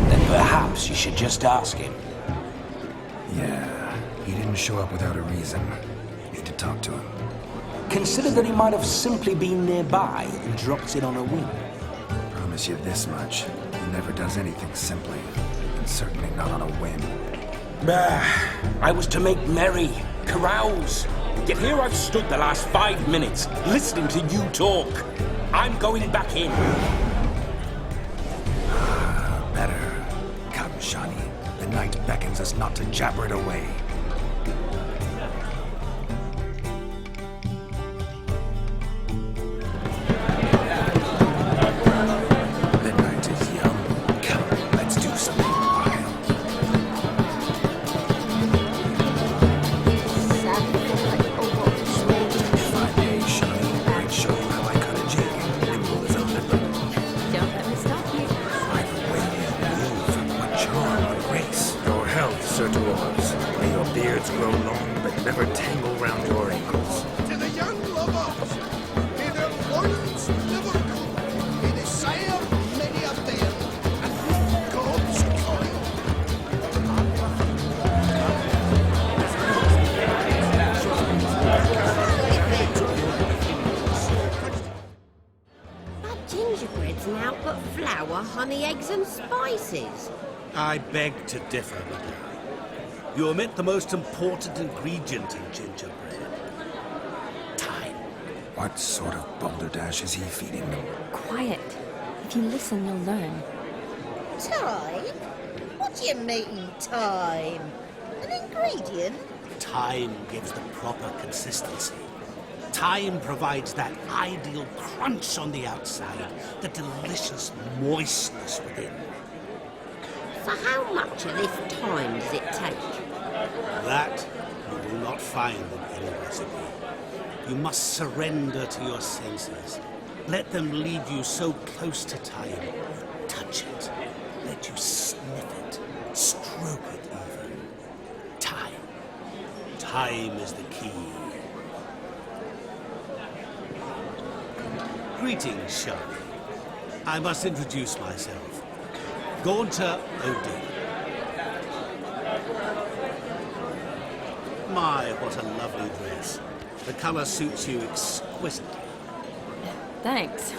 Then perhaps you should just ask him. Yeah, he didn't show up without a reason. Need to talk to him. Consider that he might have simply been nearby and dropped in on a whim. Promise you this much. He never does anything simply. And certainly not on a whim. I was to make merry, carouse. Yet here I've stood the last 5 minutes, listening to you talk. I'm going back in. Better. Come, Shani. The night beckons us not to jabber it away. The night is young. Come, let's do something wild. If I may, Shani, I'd show you how I cut a jig. Nimble as a leopard. Don't let me stop you. I've waited move. What charm, what grace. Your health, Sir Dwarves. May your beards grow long, but never tangle round your ankles. To the young lovers, may their loins never go. May they sire many a bear, and with God's coil. That gingerbread's now but flour, honey, eggs and spices. I beg to differ, madame. You omit the most important ingredient in gingerbread. Time. What sort of balderdash is he feeding them? Quiet. If you listen, you'll learn. Time? What do you mean, time? An ingredient? Time gives the proper consistency. Time provides that ideal crunch on the outside, the delicious moistness within. For how much of this time does it take? That you will not find in any recipe. You must surrender to your senses. Let them lead you so close to time. Touch it. Let you sniff it. Stroke it even. Time. Time is the key. Greetings, Shani. I must introduce myself. Gaunter O'Dim. My, what a lovely dress. The color suits you exquisitely. Thanks.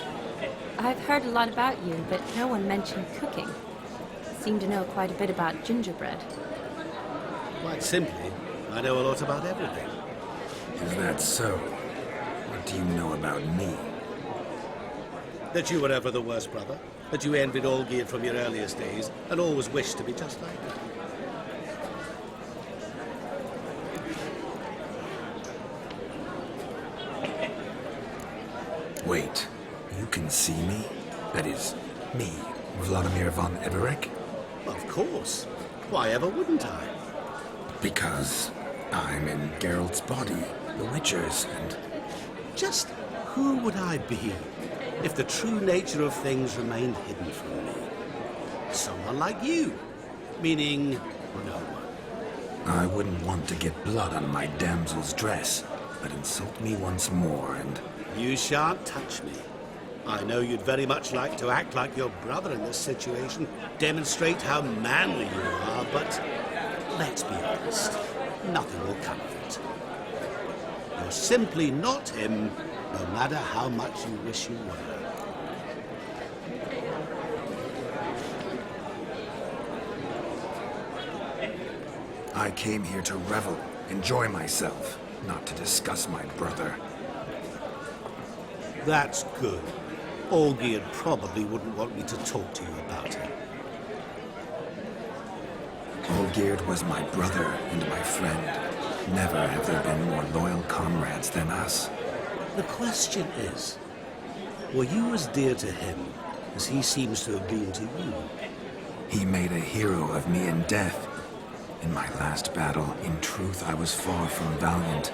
I've heard a lot about you, but no one mentioned cooking. Seem to know quite a bit about gingerbread. Quite simply, I know a lot about everything. Is that so? What do you know about me? That you were ever the worst brother. That you envied Olgierd from your earliest days, and always wished to be just like her. Wait, you can see me? That is, me, Vladimir von Everec? Of course. Why ever wouldn't I? Because I'm in Geralt's body, the Witcher's, and... Just who would I be if the true nature of things remained hidden from me? Someone like you. Meaning, no one. I wouldn't want to get blood on my damsel's dress, but insult me once more and... You shan't touch me. I know you'd very much like to act like your brother in this situation, demonstrate how manly you are, but let's be honest, nothing will come of it. You're simply not him, no matter how much you wish you were. I came here to revel, enjoy myself, not to discuss my brother. That's good. Olgierd probably wouldn't want me to talk to you about him. Olgierd was my brother and my friend. Never have there been more loyal comrades than us. The question is, were you as dear to him as he seems to have been to you? He made a hero of me in death. In my last battle, in truth, I was far from valiant.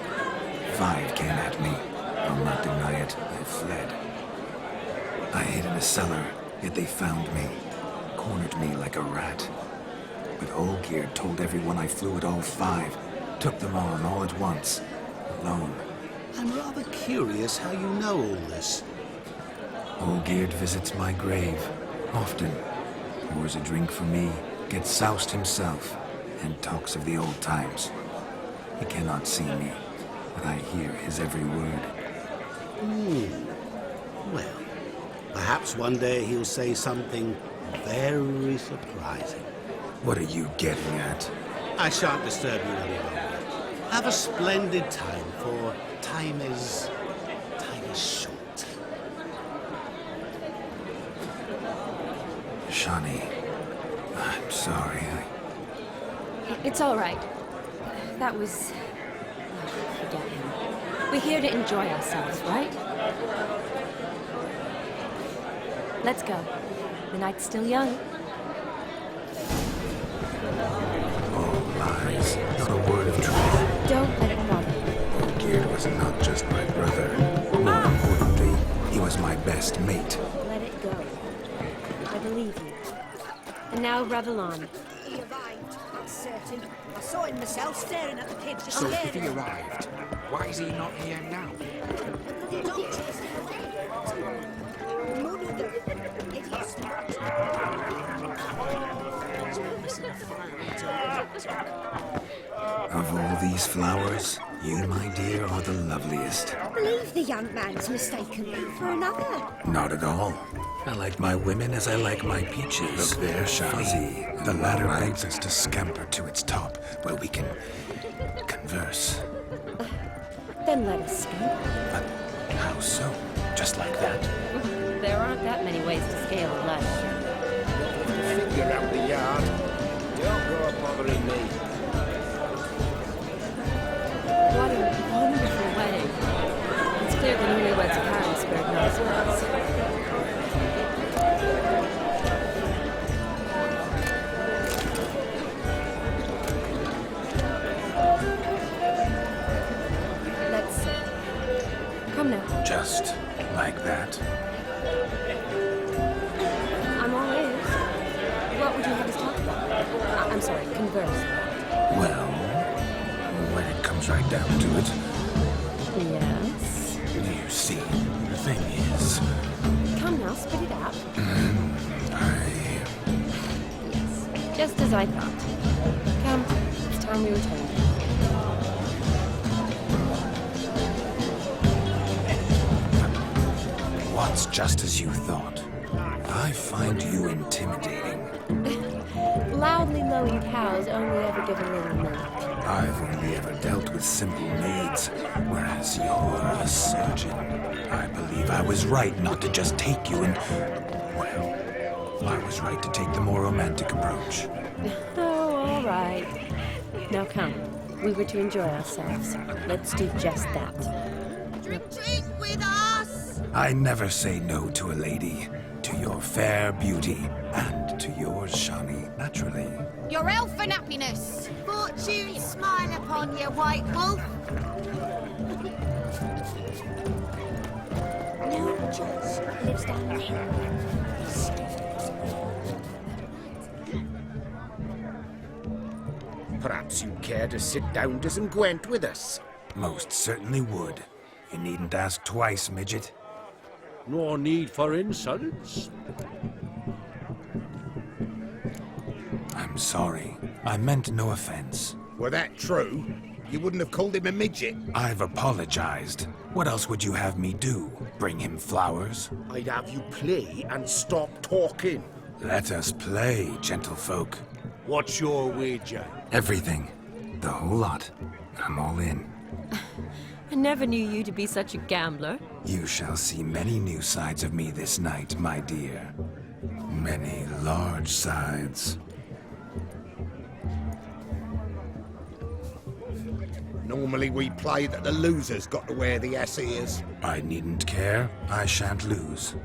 5 came at me. I'll not deny it, I fled. I hid in a cellar, yet they found me, cornered me like a rat. But Olgierd told everyone I flew at all 5, took them on all at once, alone. I'm rather curious how you know all this. Olgierd visits my grave, often. Pours a drink for me, gets soused himself, and talks of the old times. He cannot see me, but I hear his every word. Well, perhaps one day he'll say something very surprising. What are you getting at? I shan't disturb you any longer. Have a splendid time, for time is short. Shani, I'm sorry. It's all right. That was... forget him. We're here to enjoy ourselves, right? Let's go. The night's still young. All lies, not a word of truth. Don't let it bother you. Olgierd was not just my brother. More importantly, he was my best mate. Let it go. I believe you. And now revel on. He arrived, that's certain. I saw him myself staring at the kids. So if he arrived, why is he not here now? The doctors. None of them. Idiots. Of all these flowers, you, my dear, are the loveliest. I believe the young man's mistaken me for another. Not at all. I like my women as I like my peaches. Look there, Shazi. The ladder begs us to scamper to its top, where we can converse. Then let us scamper. But how so? Just like that? There aren't that many ways to scale a ladder. Figure out the yard. Don't go bothering me. What a wonderful wedding. It's clear the newlyweds of Harrisburg knows us. Let's see. Come now. Just like that? I'm all ears. What would you have us talk about? I'm sorry, converse. Well, when it comes right down to it, Yes? you see, the thing is... Come now, spit it out. I... Yes, just as I thought. Come, it's time we returned. What's just as you thought? I find you intimidating. Loudly lowing cows only ever give a little milk. I've only ever dealt with simple maids, whereas you're a surgeon. I believe I was right not to just take you and... Well, I was right to take the more romantic approach. Oh, all right. Now come. We were to enjoy ourselves. Let's do just that. Drink with us! I never say no to a lady. To your fair beauty, and to yours, Shani, naturally. Your elfin happiness! Fortune smile upon you, White Wolf! No judge lives down there. Perhaps you'd care to sit down to some Gwent with us. Most certainly would. You needn't ask twice, midget. No need for insults. I'm sorry. I meant no offense. Were that true, you wouldn't have called him a midget. I've apologized. What else would you have me do? Bring him flowers? I'd have you play and stop talking. Let us play, gentlefolk. What's your wager? Everything. The whole lot. I'm all in. I never knew you to be such a gambler. You shall see many new sides of me this night, my dear. Many large sides. Normally we play that the loser's got to wear the ass ears. I needn't care. I shan't lose.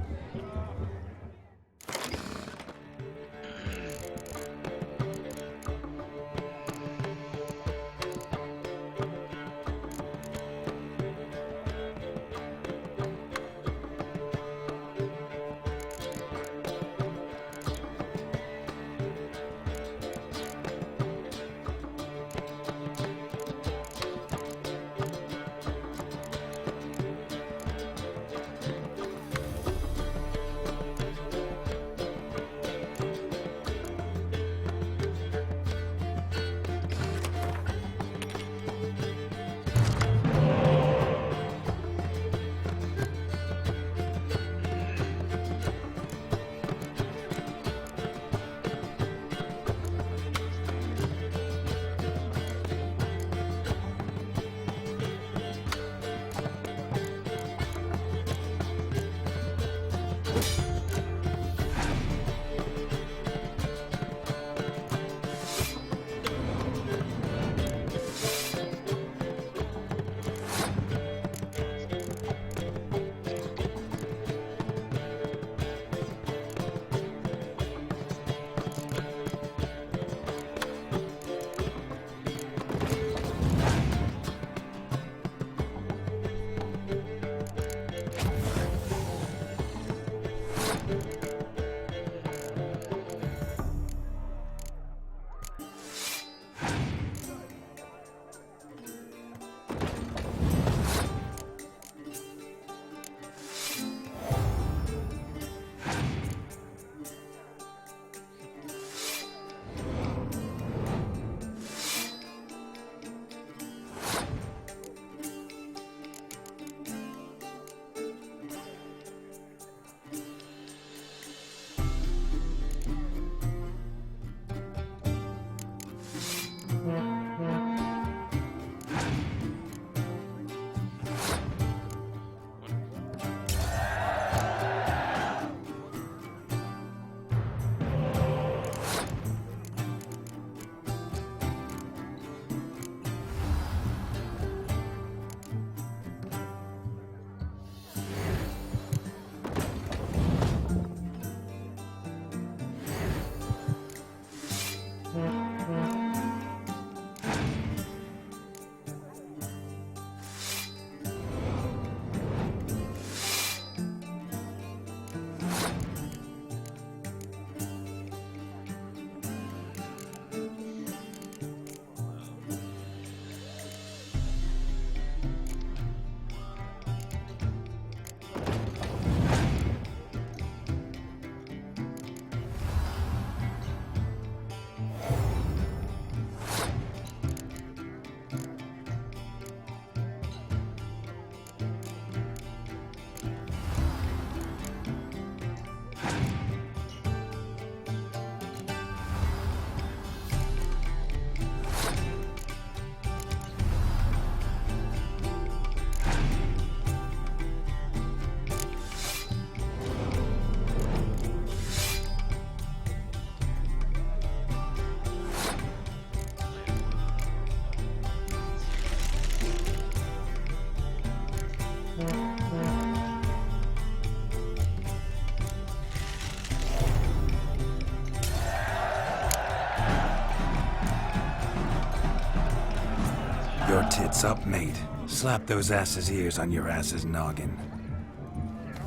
Your tits up, mate. Slap those asses' ears on your ass's noggin.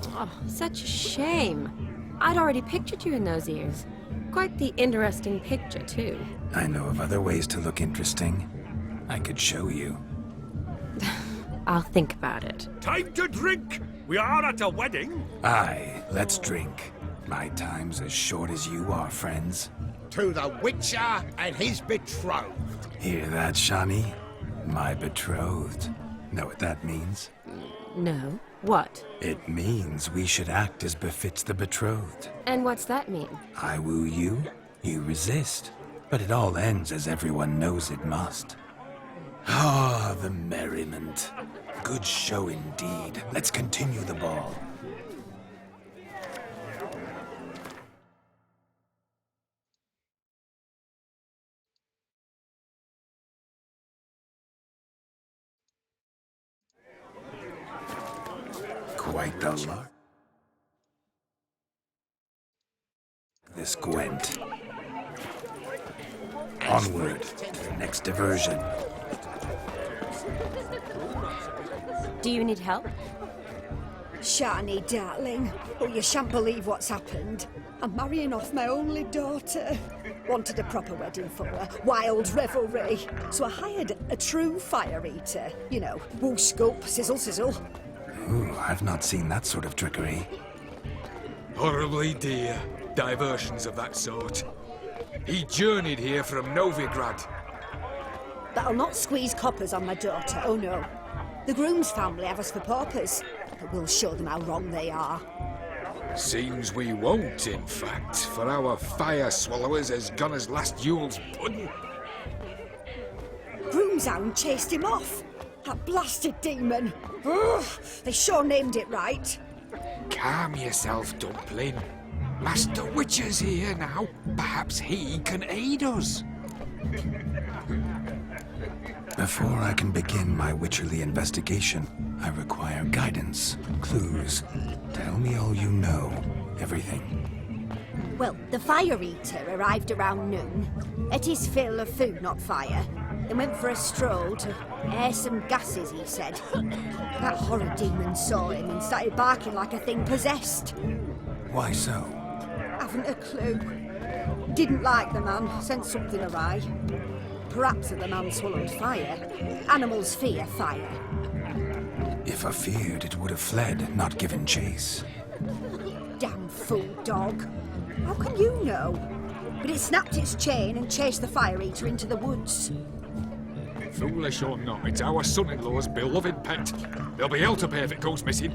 Oh, such a shame. I'd already pictured you in those ears. Quite the interesting picture, too. I know of other ways to look interesting. I could show you. I'll think about it. Time to drink! We are at a wedding. Aye, let's drink. My time's as short as you are, friends. To the Witcher and his betrothed. Hear that, Shani? My betrothed. Know what that means? No. What? It means we should act as befits the betrothed. And what's that mean? I woo you, you resist. But it all ends as everyone knows it must. Ah, the merriment. Good show indeed. Let's continue the ball. Quite the lark. This Gwent. Onward to the next diversion. Do you need help? Shani, darling. Oh, you shan't believe what's happened. I'm marrying off my only daughter. Wanted a proper wedding for her. Wild revelry. So I hired a true fire eater. You know, whoosh, scoop, sizzle, sizzle. Ooh, I've not seen that sort of trickery. Horribly dear diversions of that sort. He journeyed here from Novigrad. That'll not squeeze coppers on my daughter, oh no. The groom's family have us for paupers, but we'll show them how wrong they are. Seems we won't, in fact, for our fire swallowers has gone as last Yule's pudding. Groom's hound chased him off. That blasted demon. Ugh, they sure named it right. Calm yourself, Dumpling. Master Witcher's here now. Perhaps he can aid us. Before I can begin my witcherly investigation, I require guidance, clues. Tell me all you know. Everything. Well, the fire eater arrived around noon, ate his fill of food, not fire, then went for a stroll to air some gases, he said. That horrid demon saw him and started barking like a thing possessed. Why so? Haven't a clue. Didn't like the man, sent something awry. Perhaps the man swallowed fire. Animals fear fire. If I feared, it would have fled, not given chase. Damn fool dog. How can you know? But it snapped its chain and chased the fire eater into the woods. Foolish or not, it's our son-in-law's beloved pet. There'll be hell to pay if it goes missing.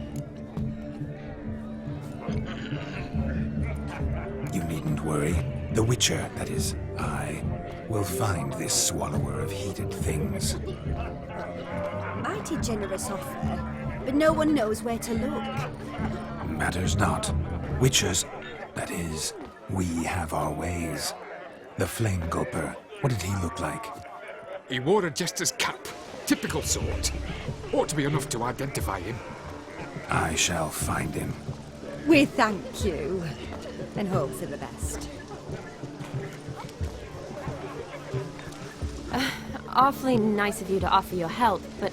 You needn't worry. The Witcher, that is, I, will find this swallower of heated things. Mighty generous offer, but no one knows where to look. Matters not. Witchers, that is, we have our ways. The Flame Gulper, what did he look like? He wore a jester's cap. Typical sort. Ought to be enough to identify him. I shall find him. We thank you, and hope for the best. Awfully nice of you to offer your help, but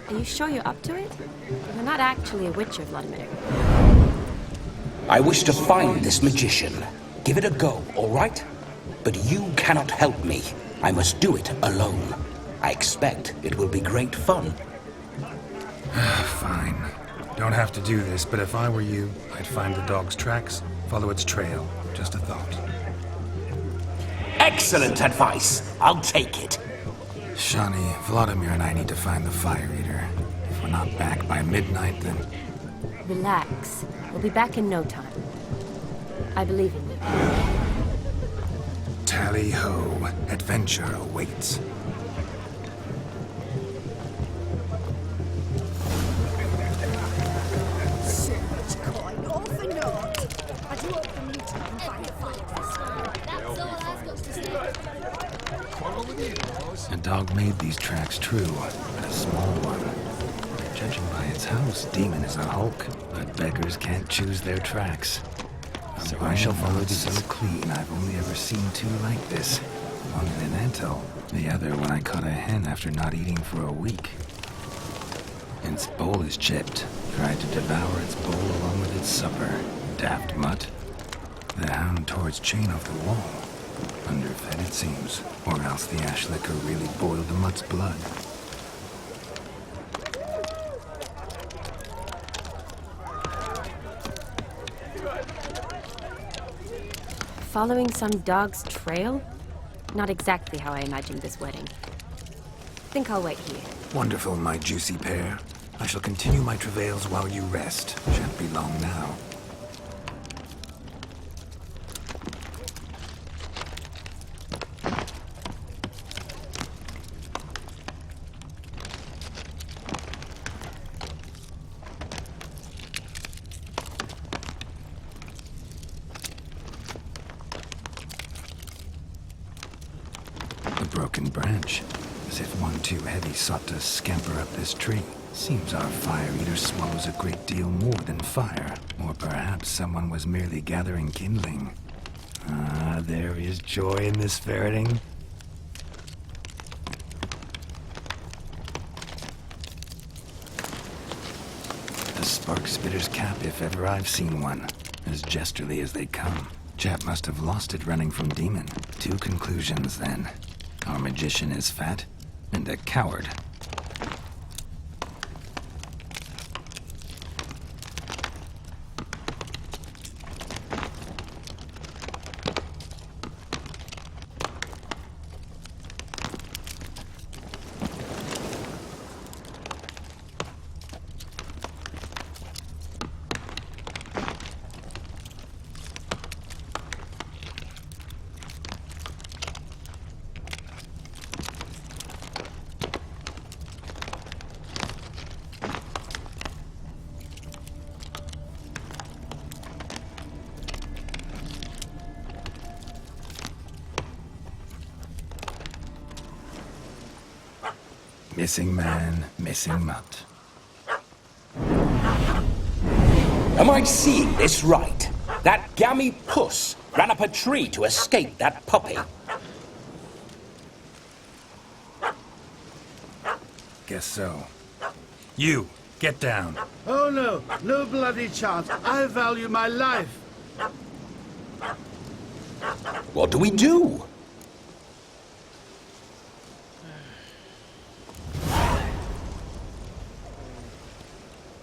are you sure you're up to it? You're not actually a witcher, Vladimir. I wish to find this magician. Give it a go, all right? But you cannot help me. I must do it alone. I expect it will be great fun. Fine. Don't have to do this, but if I were you, I'd find the dog's tracks, follow its trail. Just a thought. Excellent advice. I'll take it. Shani, Vladimir and I need to find the fire eater. If we're not back by midnight, then... Relax. We'll be back in no time. I believe in you. Tally-ho. Adventure awaits. So much coin, all for naught. I do hope the meeting can find a A dog made these tracks true, but a small one. Judging by its house, Demon is a hulk, but beggars can't choose their tracks. So I shall follow these so clean, I've only ever seen two like this. One in an anthill, the other when I caught a hen after not eating for a week. Its bowl is chipped. Tried to devour its bowl along with its supper. Daft mutt. The hound tore its chain off the wall. Underfed, it seems. Or else the ash liquor really boiled the mutt's blood. Following some dog's trail? Not exactly how I imagined this wedding. Think I'll wait here. Wonderful, my juicy pair. I shall continue my travails while you rest. Shan't be long now. A broken branch, as if one too heavy sought to scamper up this tree. Seems our fire eater swallows a great deal more than fire. Or perhaps someone was merely gathering kindling. Ah, there is joy in this ferreting. A spark spitter's cap, if ever I've seen one. As jesterly as they come. Chap must have lost it running from Demon. Two conclusions, then. Our magician is fat, and a coward. Missing man, missing mutt. Am I seeing this right? That gammy puss ran up a tree to escape that puppy. Guess so. You, get down. Oh no, no bloody chance. I value my life. What do we do?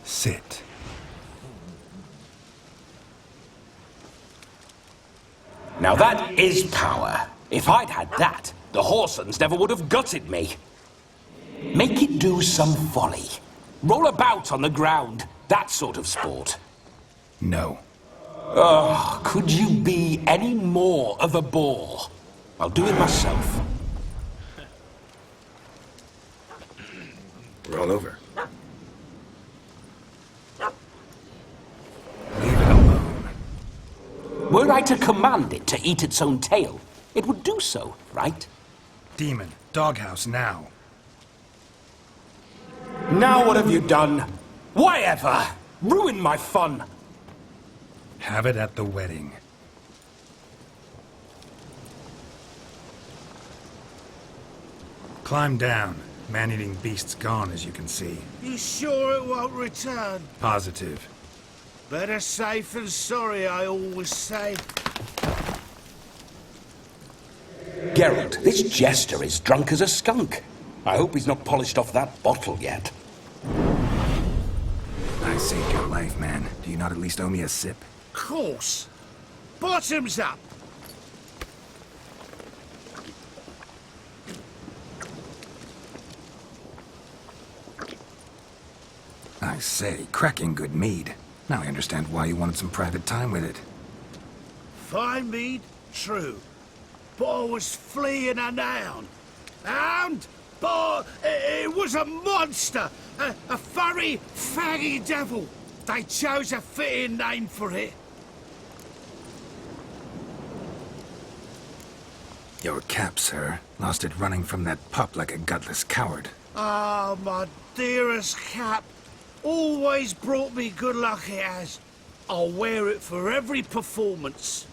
Sit. Now that is power. If I'd had that, the Horsons never would have gutted me. Make it do some folly. Roll about on the ground. That sort of sport. No. Oh, could you be any more of a bore? I'll do it myself. Roll over. Leave it alone. Were I to command it to eat its own tail, it would do so, right? Demon, doghouse now. Now what have you done? Why ever? Ruin my fun. Have it at the wedding. Climb down. Man-eating beast's gone, as you can see. You sure it won't return? Positive. Better safe than sorry, I always say. Geralt, this jester is drunk as a skunk. I hope he's not polished off that bottle yet. I saved your life, man. Do you not at least owe me a sip? Course. Bottoms up. I say, cracking good mead. Now I understand why you wanted some private time with it. Fine mead, true. But I was fleeing a hound. Hound? But it was a monster. A furry, faggy devil. They chose a fitting name for it. Your cap, sir. Lost it running from that pup like a gutless coward. Ah, my dearest cap. Always brought me good luck it has. I'll wear it for every performance.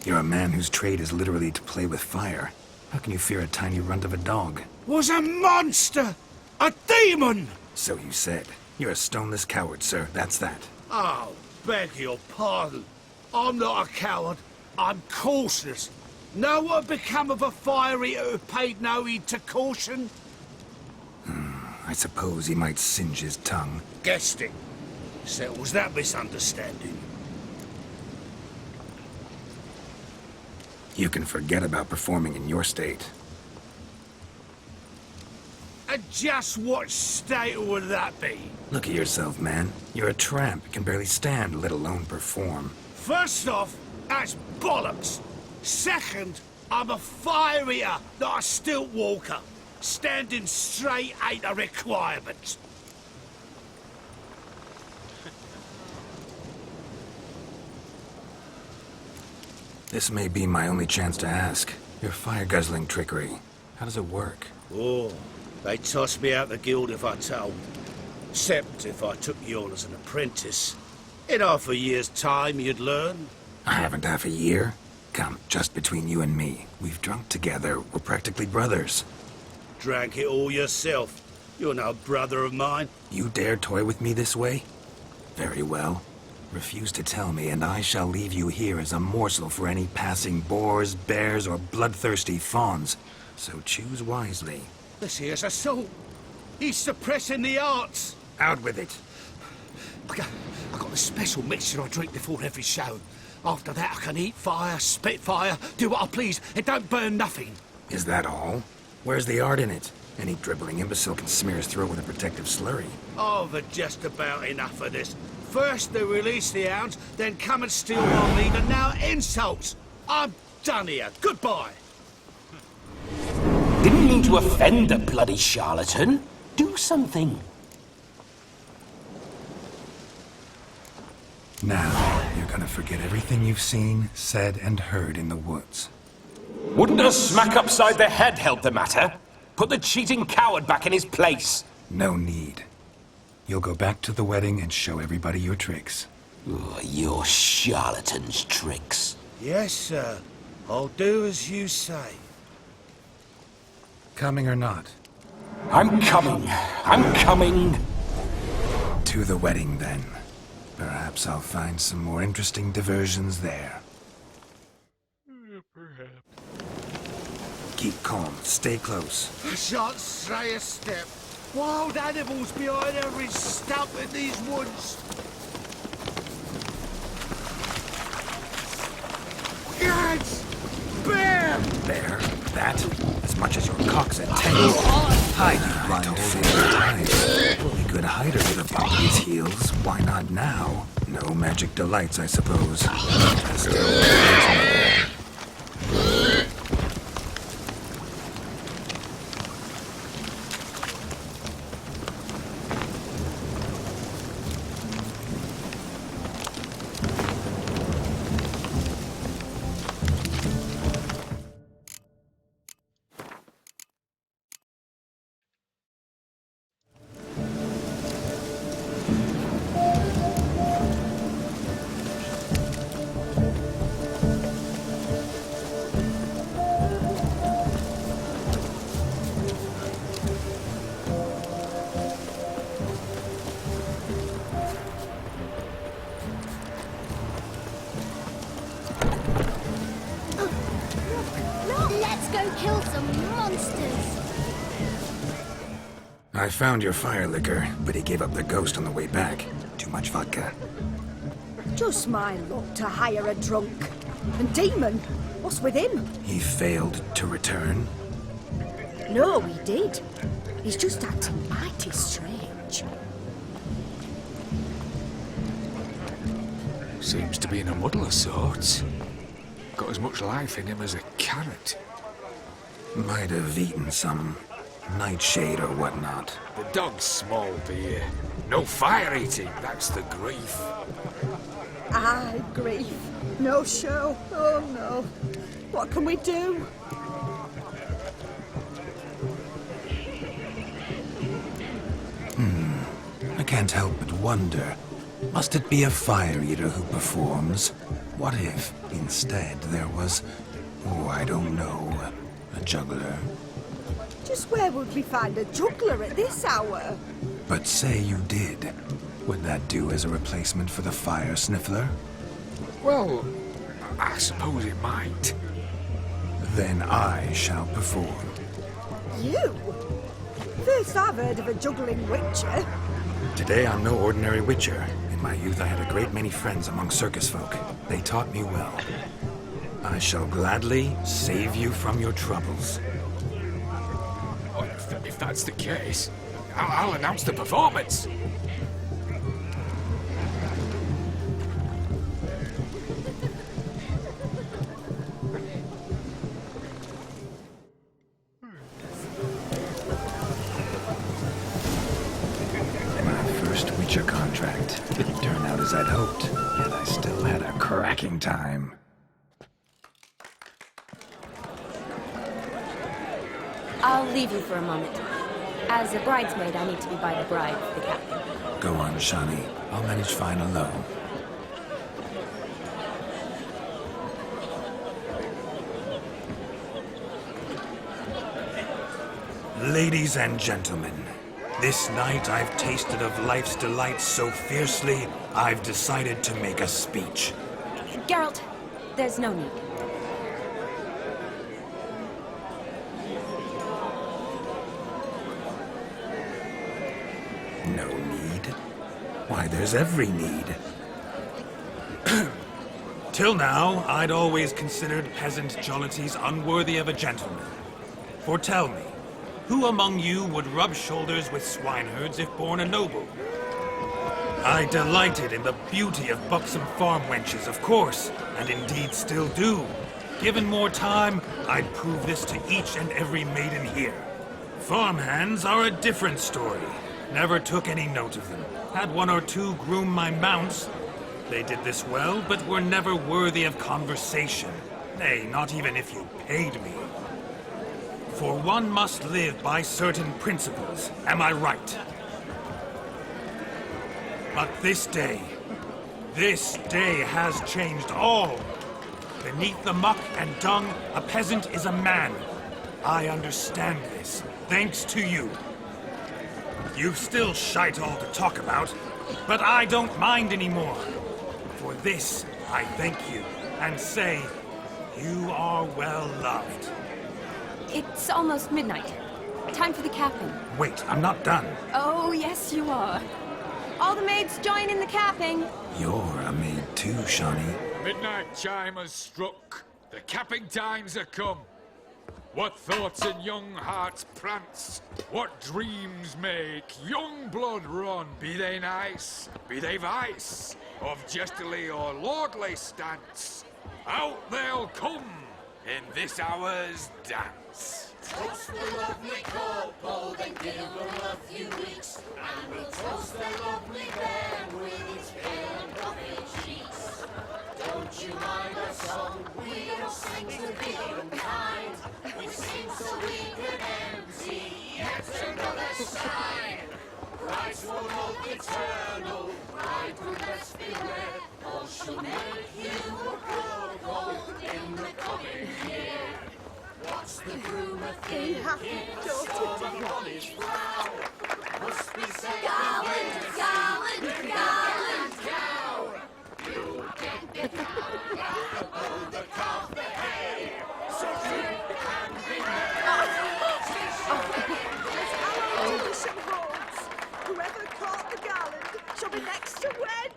You're a man whose trade is literally to play with fire. How can you fear a tiny runt of a dog? Was a monster! A demon! So you said. You're a stoneless coward, sir. That's that. Oh, beg your pardon. I'm not a coward. I'm cautious. Know what become of a fire eater who paid no heed to caution? I suppose he might singe his tongue. Guessed it. Settles that misunderstanding. You can forget about performing in your state. And just what state would that be? Look at yourself, man. You're a tramp, can barely stand, let alone perform. First off, that's bollocks. Second, I'm a fire eater, not a stilt walker. Standing straight ain't a requirement. This may be my only chance to ask. Your fire-guzzling trickery, how does it work? Oh, they'd toss me out the guild if I told. Except if I took you on as an apprentice. In half a year's time, you'd learn. I haven't half a year. Come, just between you and me. We've drunk together. We're practically brothers. Drank it all yourself. You're no brother of mine. You dare toy with me this way? Very well. Refuse to tell me, and I shall leave you here as a morsel for any passing boars, bears, or bloodthirsty fawns. So choose wisely. This here's assault. He's suppressing the arts. Out with it. I got a special mixture I drink before every show. After that, I can eat fire, spit fire, do what I please. It don't burn nothing. Is that all? Where's the art in it? Any dribbling imbecile can smear his throat with a protective slurry. I've had just about enough of this. First they release the hounds, then come and steal my meat, and now insults. I'm done here. Goodbye. Didn't mean to offend the bloody charlatan. Do something. Now, you're gonna forget everything you've seen, said, and heard in the woods. Wouldn't a smack upside the head help the matter? Put the cheating coward back in his place. No need. You'll go back to the wedding and show everybody your tricks. Your charlatan's tricks. Yes, sir. I'll do as you say. Coming or not? I'm coming. I'm coming. To the wedding, then. Perhaps I'll find some more interesting diversions there. Perhaps. Keep calm. Stay close. I shan't stray a step. Wild animals behind every stump in these woods. Guards! Bear! Bear? That? As much as your cocks and tails. Hide, you blind fool. A good hider with a bump his heels. Why not now? No magic delights, I suppose. Let's go kill some monsters. I found your fire liquor, but he gave up the ghost on the way back. Too much vodka. Just my luck to hire a drunk. And Demon, what's with him? He failed to return. No, he did. He's just acting mighty strange. Seems to be in a muddle of sorts. Got as much life in him as a carrot. Might have eaten some nightshade or whatnot. The dog's small beer. No fire eating, that's the grief. Aye, grief. No show. Oh no. What can we do? I can't help but wonder. Must it be a fire eater who performs? What if, instead, there was, oh, I don't know, a juggler? Just where would we find a juggler at this hour? But say you did. Would that do as a replacement for the fire sniffler? Well, I suppose it might. Then I shall perform. You? First I've heard of a juggling witcher. Today I'm no ordinary witcher. In my youth I had a great many friends among circus folk. They taught me well. I shall gladly save you from your troubles. Oh, if that's the case, I'll announce the performance. Witcher contract. Didn't turn out as I'd hoped, yet I still had a cracking time. I'll leave you for a moment. As a bridesmaid, I need to be by the bride for the captain. Go on, Shani. I'll manage fine alone. Ladies and gentlemen, this night I've tasted of life's delights so fiercely, I've decided to make a speech. Geralt, there's no need. No need? Why, there's every need. Till now, I'd always considered peasant jollities unworthy of a gentleman. For tell me, who among you would rub shoulders with swineherds if born a noble? I delighted in the beauty of buxom farm wenches, of course, and indeed still do. Given more time, I'd prove this to each and every maiden here. Farmhands are a different story. Never took any note of them. Had one or two groom my mounts. They did this well, but were never worthy of conversation. Nay, not even if you paid me. For one must live by certain principles, am I right? But this day has changed all. Beneath the muck and dung, a peasant is a man. I understand this, thanks to you. You've still shite all to talk about, but I don't mind anymore. For this, I thank you, and say, you are well loved. It's almost midnight. Time for the capping. Wait, I'm not done. Oh, yes, you are. All the maids join in the capping. You're a maid too, Shani. Midnight chime has struck. The capping times are come. What thoughts in young hearts prance? What dreams make young blood run? Be they nice, be they vice, of jestily or lordly stance, out they'll come in this hour's dance. Toast the lovely couple, then give them a few weeks, and we'll toast the lovely bear with its pale and puffy cheeks. Don't you mind our song? We don't sing to be unkind. We sing so we can empty yet another shrine. Christ will look eternal, bride will best beware, or she'll make you a couple in the coming year. What's the groom a thinking? Storm on his brow. Must be saying, Garland, Garland, Garland, cow. You'll get the cow, oh, the calf, the hay. So drink and be merry. Tradition holds. Whoever caught the Garland shall be next to wed.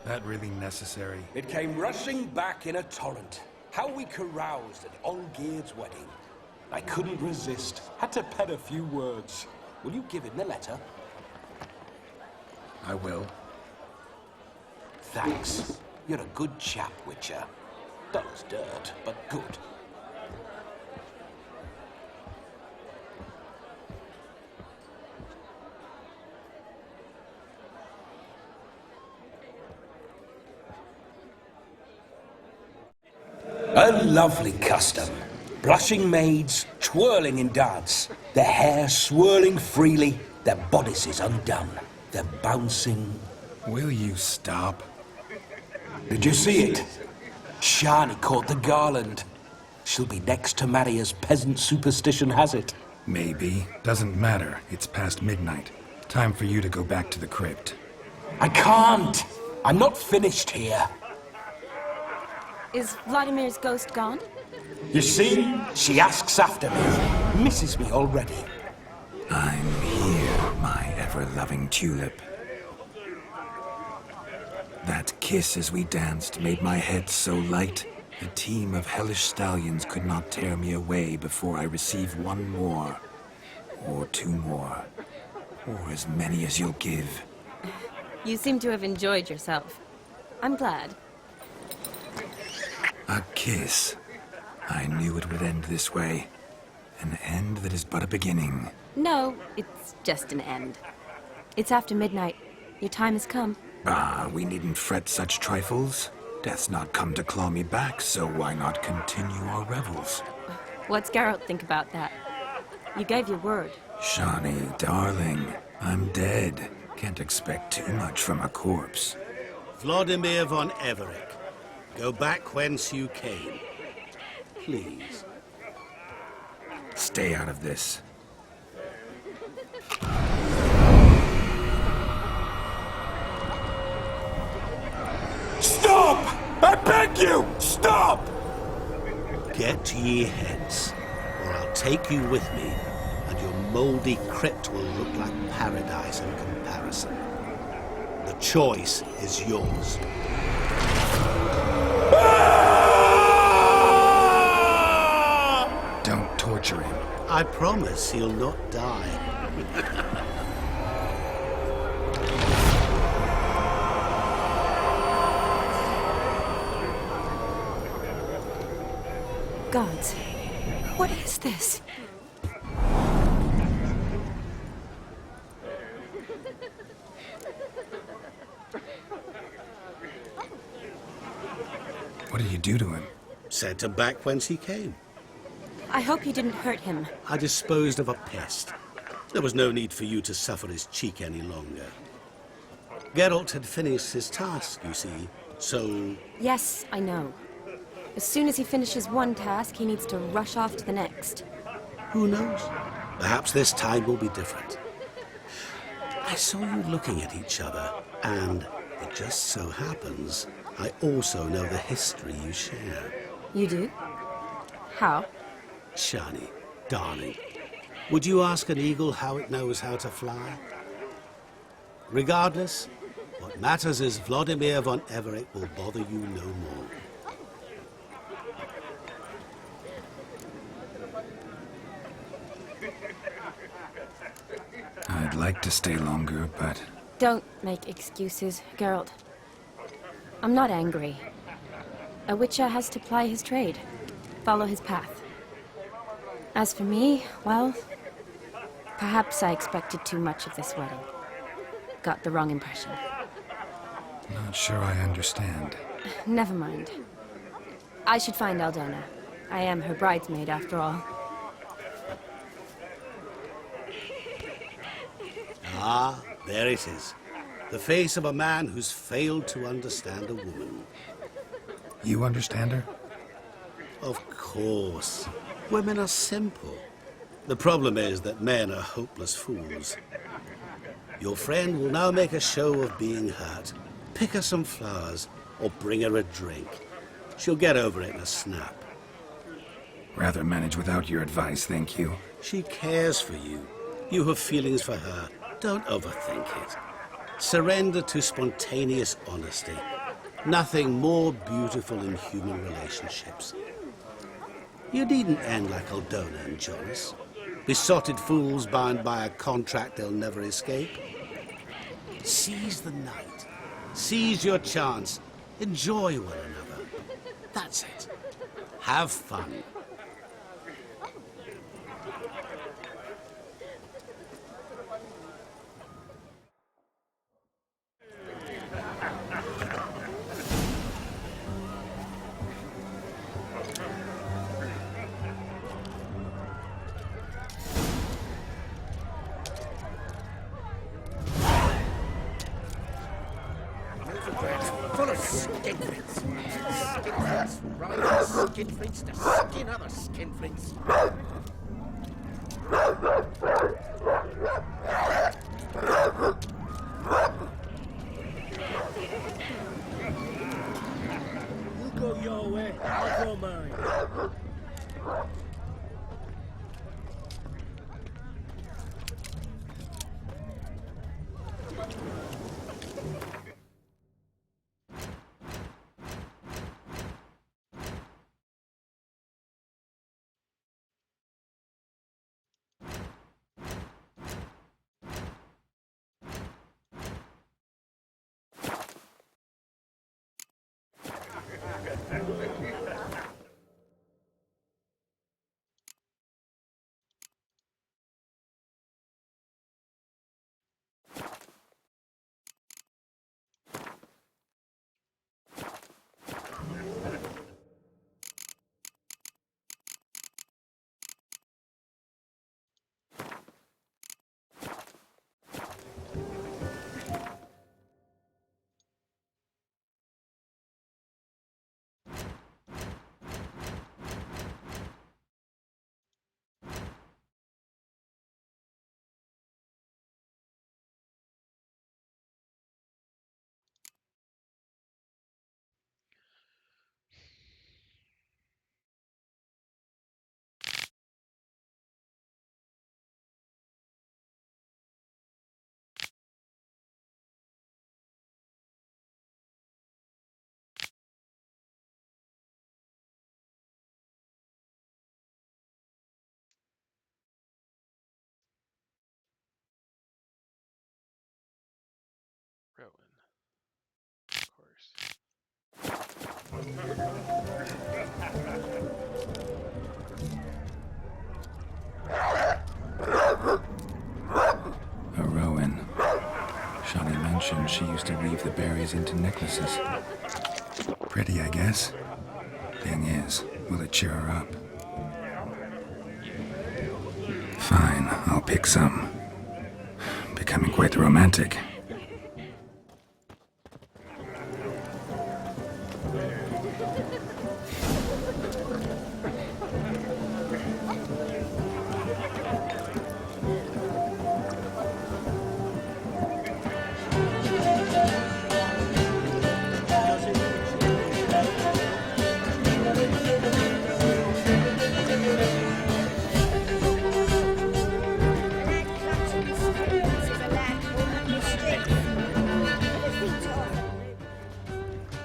That really necessary? It came rushing back in a torrent. How we caroused at Olgierd's wedding. I couldn't resist. Had to pen a few words. Will you give him the letter? I will. Thanks. You're a good chap, Witcher. Dull as dirt, but good. A lovely custom. Blushing maids twirling in dance, their hair swirling freely, their bodices undone, their bouncing... Will you stop? Did you see it? Shani caught the garland. She'll be next to marry as peasant superstition has it. Maybe. Doesn't matter. It's past midnight. Time for you to go back to the crypt. I can't! I'm not finished here. Is Vladimir's ghost gone? You see? She asks after me. Misses me already. I'm here, my ever-loving tulip. That kiss as we danced made my head so light, a team of hellish stallions could not tear me away before I receive one more, or two more, or as many as you'll give. You seem to have enjoyed yourself. I'm glad. A kiss. I knew it would end this way. An end that is but a beginning. No, it's just an end. It's after midnight. Your time has come. Ah, we needn't fret such trifles. Death's not come to claw me back, so why not continue our revels? What's Geralt think about that? You gave your word. Shani, darling, I'm dead. Can't expect too much from a corpse. Vladimir von Everec, go back whence you came. Please. Stay out of this. Stop! I beg you! Stop! Get ye hence, or I'll take you with me, and your mouldy crypt will look like paradise in comparison. The choice is yours. Don't torture him. I promise he'll not die. Gods, what is this? What did you do to him? Sent him back whence he came. I hope you didn't hurt him. I disposed of a pest. There was no need for you to suffer his cheek any longer. Geralt had finished his task, you see, so... Yes, I know. As soon as he finishes one task, he needs to rush off to the next. Who knows? Perhaps this time will be different. I saw you looking at each other, and it just so happens I also know the history you share. You do? How? Shani, darling, would you ask an eagle how it knows how to fly? Regardless, what matters is Vladimir von Everec will bother you no more. I'd like to stay longer, but... Don't make excuses, Geralt. I'm not angry. A witcher has to ply his trade, follow his path. As for me, well, perhaps I expected too much of this wedding. Got the wrong impression. Not sure I understand. Never mind. I should find Aldona. I am her bridesmaid, after all. Ah, there it is. The face of a man who's failed to understand a woman. You understand her? Of course. Women are simple. The problem is that men are hopeless fools. Your friend will now make a show of being hurt. Pick her some flowers, or bring her a drink. She'll get over it in a snap. Rather manage without your advice, thank you. She cares for you. You have feelings for her. Don't overthink it. Surrender to spontaneous honesty. Nothing more beautiful in human relationships. You needn't end like Aldona and Jonas. Besotted fools bound by a contract they'll never escape. Seize the night. Seize your chance. Enjoy one another. That's it. Have fun. full of skinflints. Skinflints riding skinflints to skin other skinflints. You go your way, I'll go mine. Rowan. Of A Rowan. Shani mentioned she used to weave the berries into necklaces. Pretty, I guess. Thing is, will it cheer her up? Fine, I'll pick some. Becoming quite the romantic.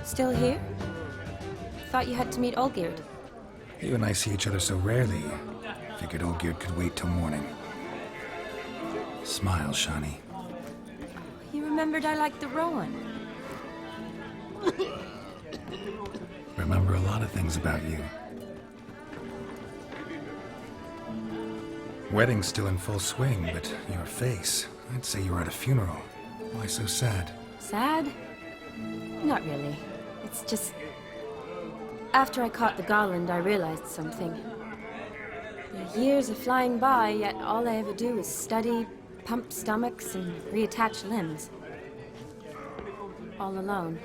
Still here? Thought you had to meet Olgierd. You and I see each other so rarely. Figured Olgierd could wait till morning. Smile, Shani. You remembered I liked the Rowan. Remember a lot of things about you. Wedding's still in full swing, but your face, I'd say you were at a funeral. Why so sad? Sad? Not really. It's just... After I caught the garland, I realized something. The years are flying by, yet all I ever do is study, pump stomachs, and reattach limbs. All alone.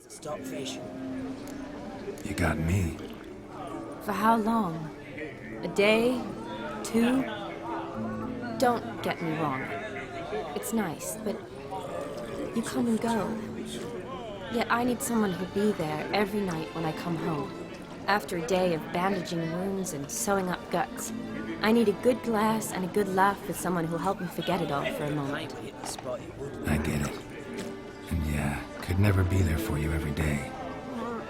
Stop fishing. You got me. For how long? A day? 2? Don't get me wrong. It's nice, but you come and go. Yet I need someone who'll be there every night when I come home. After a day of bandaging wounds and sewing up guts, I need a good glass and a good laugh with someone who'll help me forget it all for a moment. I get it. And yeah, could never be there for you every day.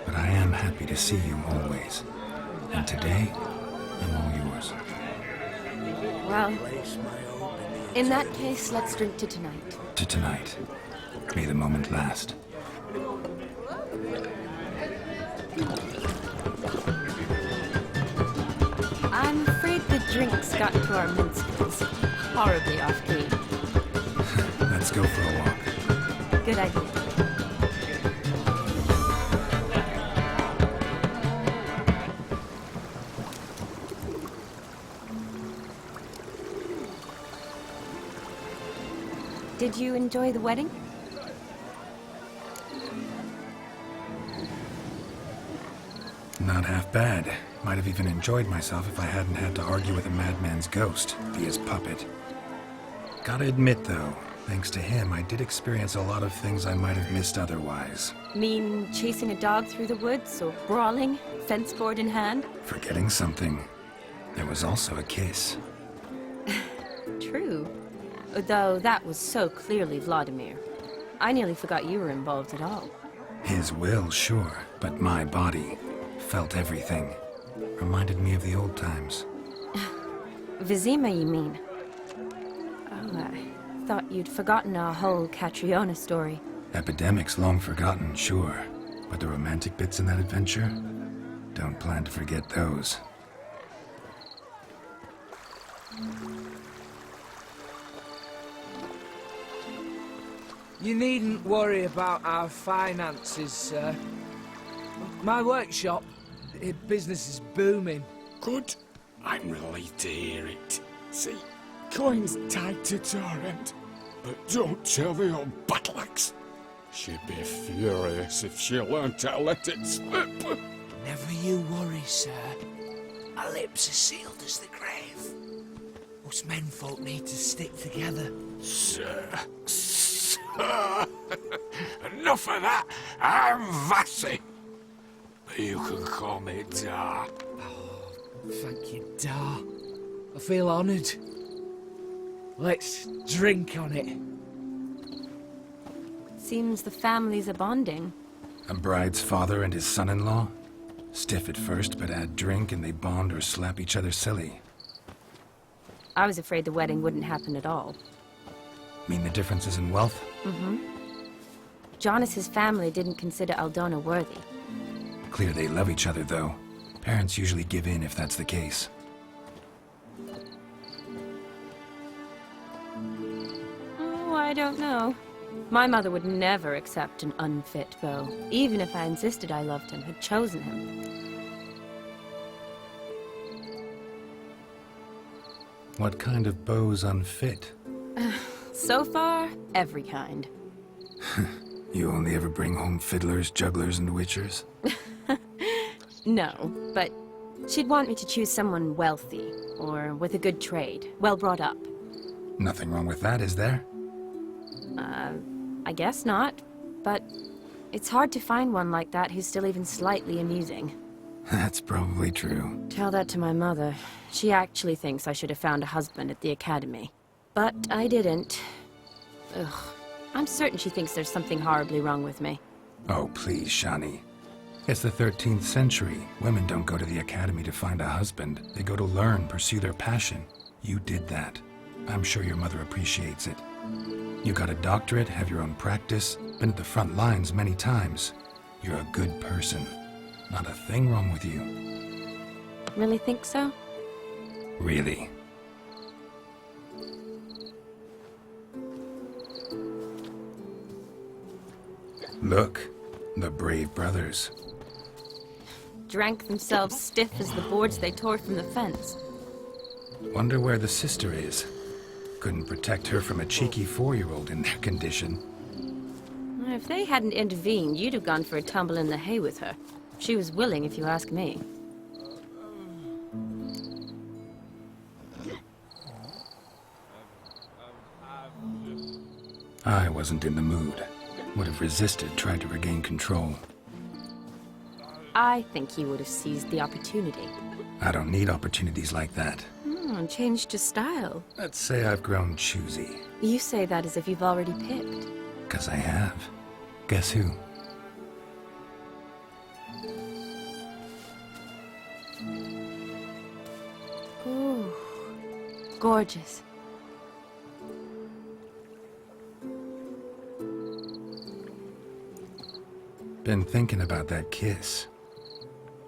But I am happy to see you always. And today, I'm all yours. Well, in that case, let's drink to tonight. To tonight. May the moment last. I'm afraid the drinks got into our minstrels. Horribly off key. Let's go for a walk. Good idea. Did you enjoy the wedding? Not half bad. Might have even enjoyed myself if I hadn't had to argue with a madman's ghost, be his puppet. Gotta admit, though, thanks to him, I did experience a lot of things I might have missed otherwise. Mean chasing a dog through the woods, or brawling, fence board in hand? Forgetting something. There was also a kiss. True. Though that was so clearly Vladimir. I nearly forgot you were involved at all. His will, sure, but my body felt everything. Reminded me of the old times. Vizima, you mean? Oh, I thought you'd forgotten our whole Catriona story. Epidemics long forgotten, sure. But the romantic bits in that adventure? Don't plan to forget those. You needn't worry about our finances, sir. My workshop, business is booming. Good. I'm relieved to hear it. See, coin's tied to Torrent. But don't tell the old battle-axe. She'd be furious if she learned to let it slip. Never you worry, sir. Our lips are sealed as the grave. Us menfolk need to stick together. Sir. Enough of that. I'm Vassy. But you can call me Dar. Oh, thank you, Dar. I feel honoured. Let's drink on it. Seems the families are bonding. A bride's father and his son-in-law? Stiff at first, but add drink and they bond or slap each other silly. I was afraid the wedding wouldn't happen at all. Mean the differences in wealth? Mm-hmm. Jonas's family didn't consider Aldona worthy. Clear they love each other, though. Parents usually give in if that's the case. Oh, I don't know. My mother would never accept an unfit beau, even if I insisted I loved him, had chosen him. What kind of beau's unfit? So far, every kind. You only ever bring home fiddlers, jugglers, and witchers? No, but she'd want me to choose someone wealthy, or with a good trade, well brought up. Nothing wrong with that, is there? I guess not, but it's hard to find one like that who's still even slightly amusing. That's probably true. Tell that to my mother. She actually thinks I should have found a husband at the academy. But I didn't. Ugh. I'm certain she thinks there's something horribly wrong with me. Oh, please, Shani. It's the 13th century. Women don't go to the academy to find a husband. They go to learn, pursue their passion. You did that. I'm sure your mother appreciates it. You got a doctorate, have your own practice, been at the front lines many times. You're a good person. Not a thing wrong with you. Really think so? Really. Look, the brave brothers. Drank themselves stiff as the boards they tore from the fence. Wonder where the sister is. Couldn't protect her from a cheeky 4-year-old in their condition. If they hadn't intervened, you'd have gone for a tumble in the hay with her. She was willing, if you ask me. I wasn't in the mood. Would have resisted, tried to regain control. I think he would have seized the opportunity. I don't need opportunities like that. Changed his style. Let's say I've grown choosy. You say that as if you've already picked. 'Cause I have. Guess who? Ooh, gorgeous. Been thinking about that kiss.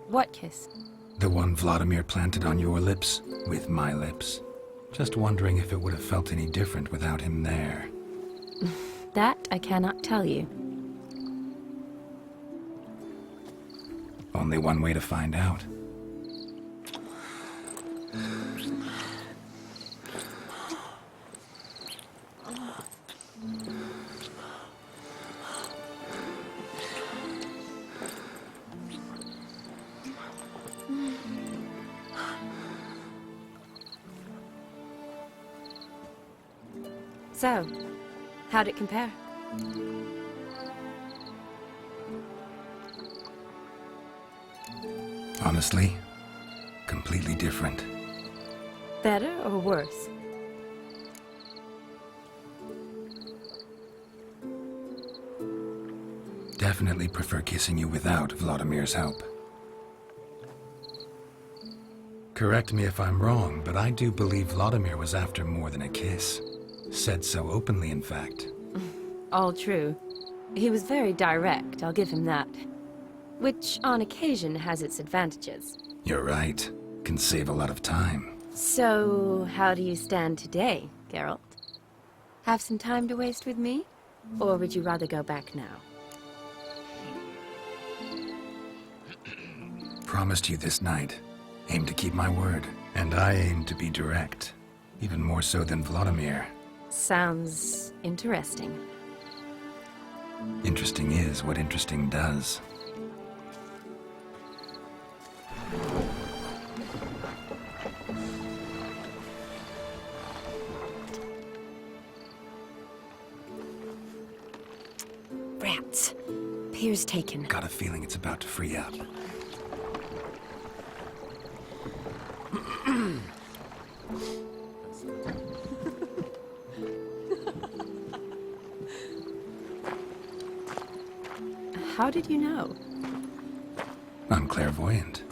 What kiss? The one Vladimir planted on your lips, with my lips. Just wondering if it would have felt any different without him there. That I cannot tell you. Only one way to find out. So, how'd it compare? Honestly, completely different. Better or worse? Definitely prefer kissing you without Vladimir's help. Correct me if I'm wrong, but I do believe Vladimir was after more than a kiss. Said so openly, in fact. All true. He was very direct, I'll give him that. Which, on occasion, has its advantages. You're right. Can save a lot of time. So, how do you stand today, Geralt? Have some time to waste with me? Or would you rather go back now? Promised you this night. Aim to keep my word. And I aim to be direct. Even more so than Vladimir. Sounds interesting. Interesting is what interesting does. Rats. Pier's taken. Got a feeling it's about to free up. How did you know? I'm clairvoyant.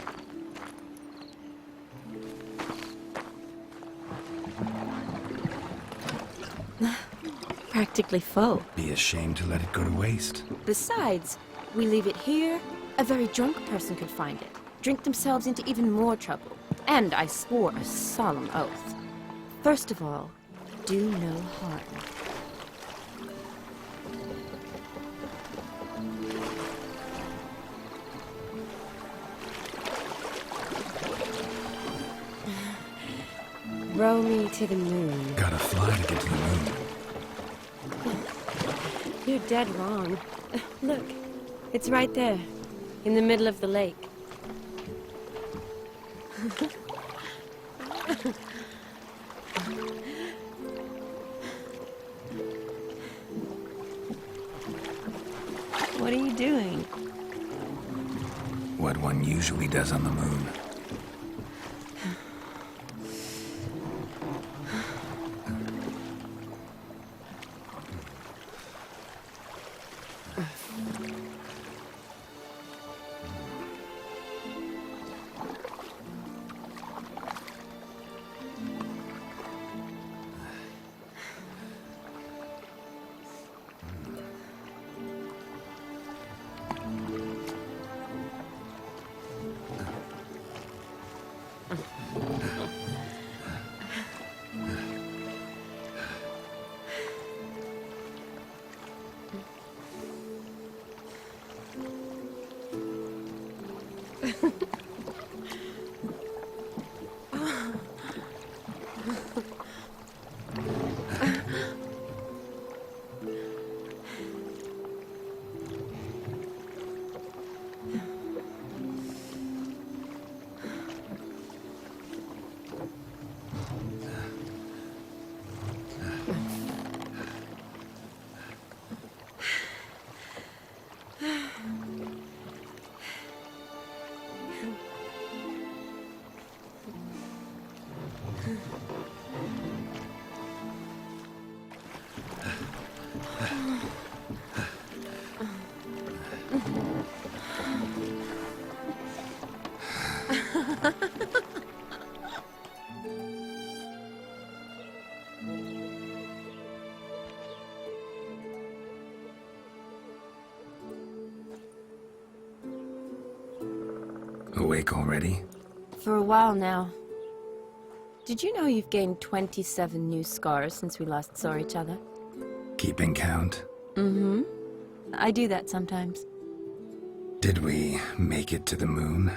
Practically full. Be ashamed to let it go to waste. Besides, we leave it here, a very drunk person could find it, drink themselves into even more trouble. And I swore a solemn oath. First of all, do no harm. Row me to the moon. Gotta fly to get to the moon. You're dead wrong. Look, it's right there, in the middle of the lake. What are you doing? What one usually does on the moon. Awake already? For a while now. Did you know you've gained 27 new scars since we last saw each other? Keeping count? Mm-hmm. I do that sometimes. Did we make it to the moon?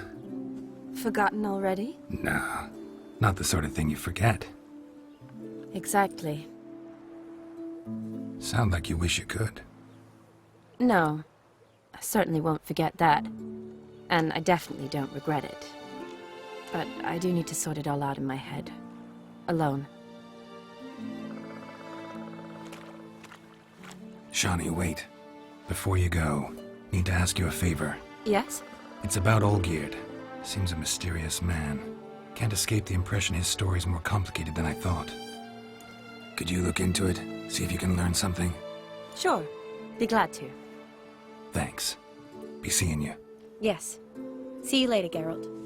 Forgotten already? No, not the sort of thing you forget. Exactly. Sound like you wish you could. No. I certainly won't forget that. And I definitely don't regret it. But I do need to sort it all out in my head. Alone. Shani, wait. Before you go, need to ask you a favor. Yes? It's about Olgierd. Seems a mysterious man. Can't escape the impression his story's more complicated than I thought. Could you look into it? See if you can learn something? Sure. Be glad to. Thanks. Be seeing you. Yes. See you later, Geralt.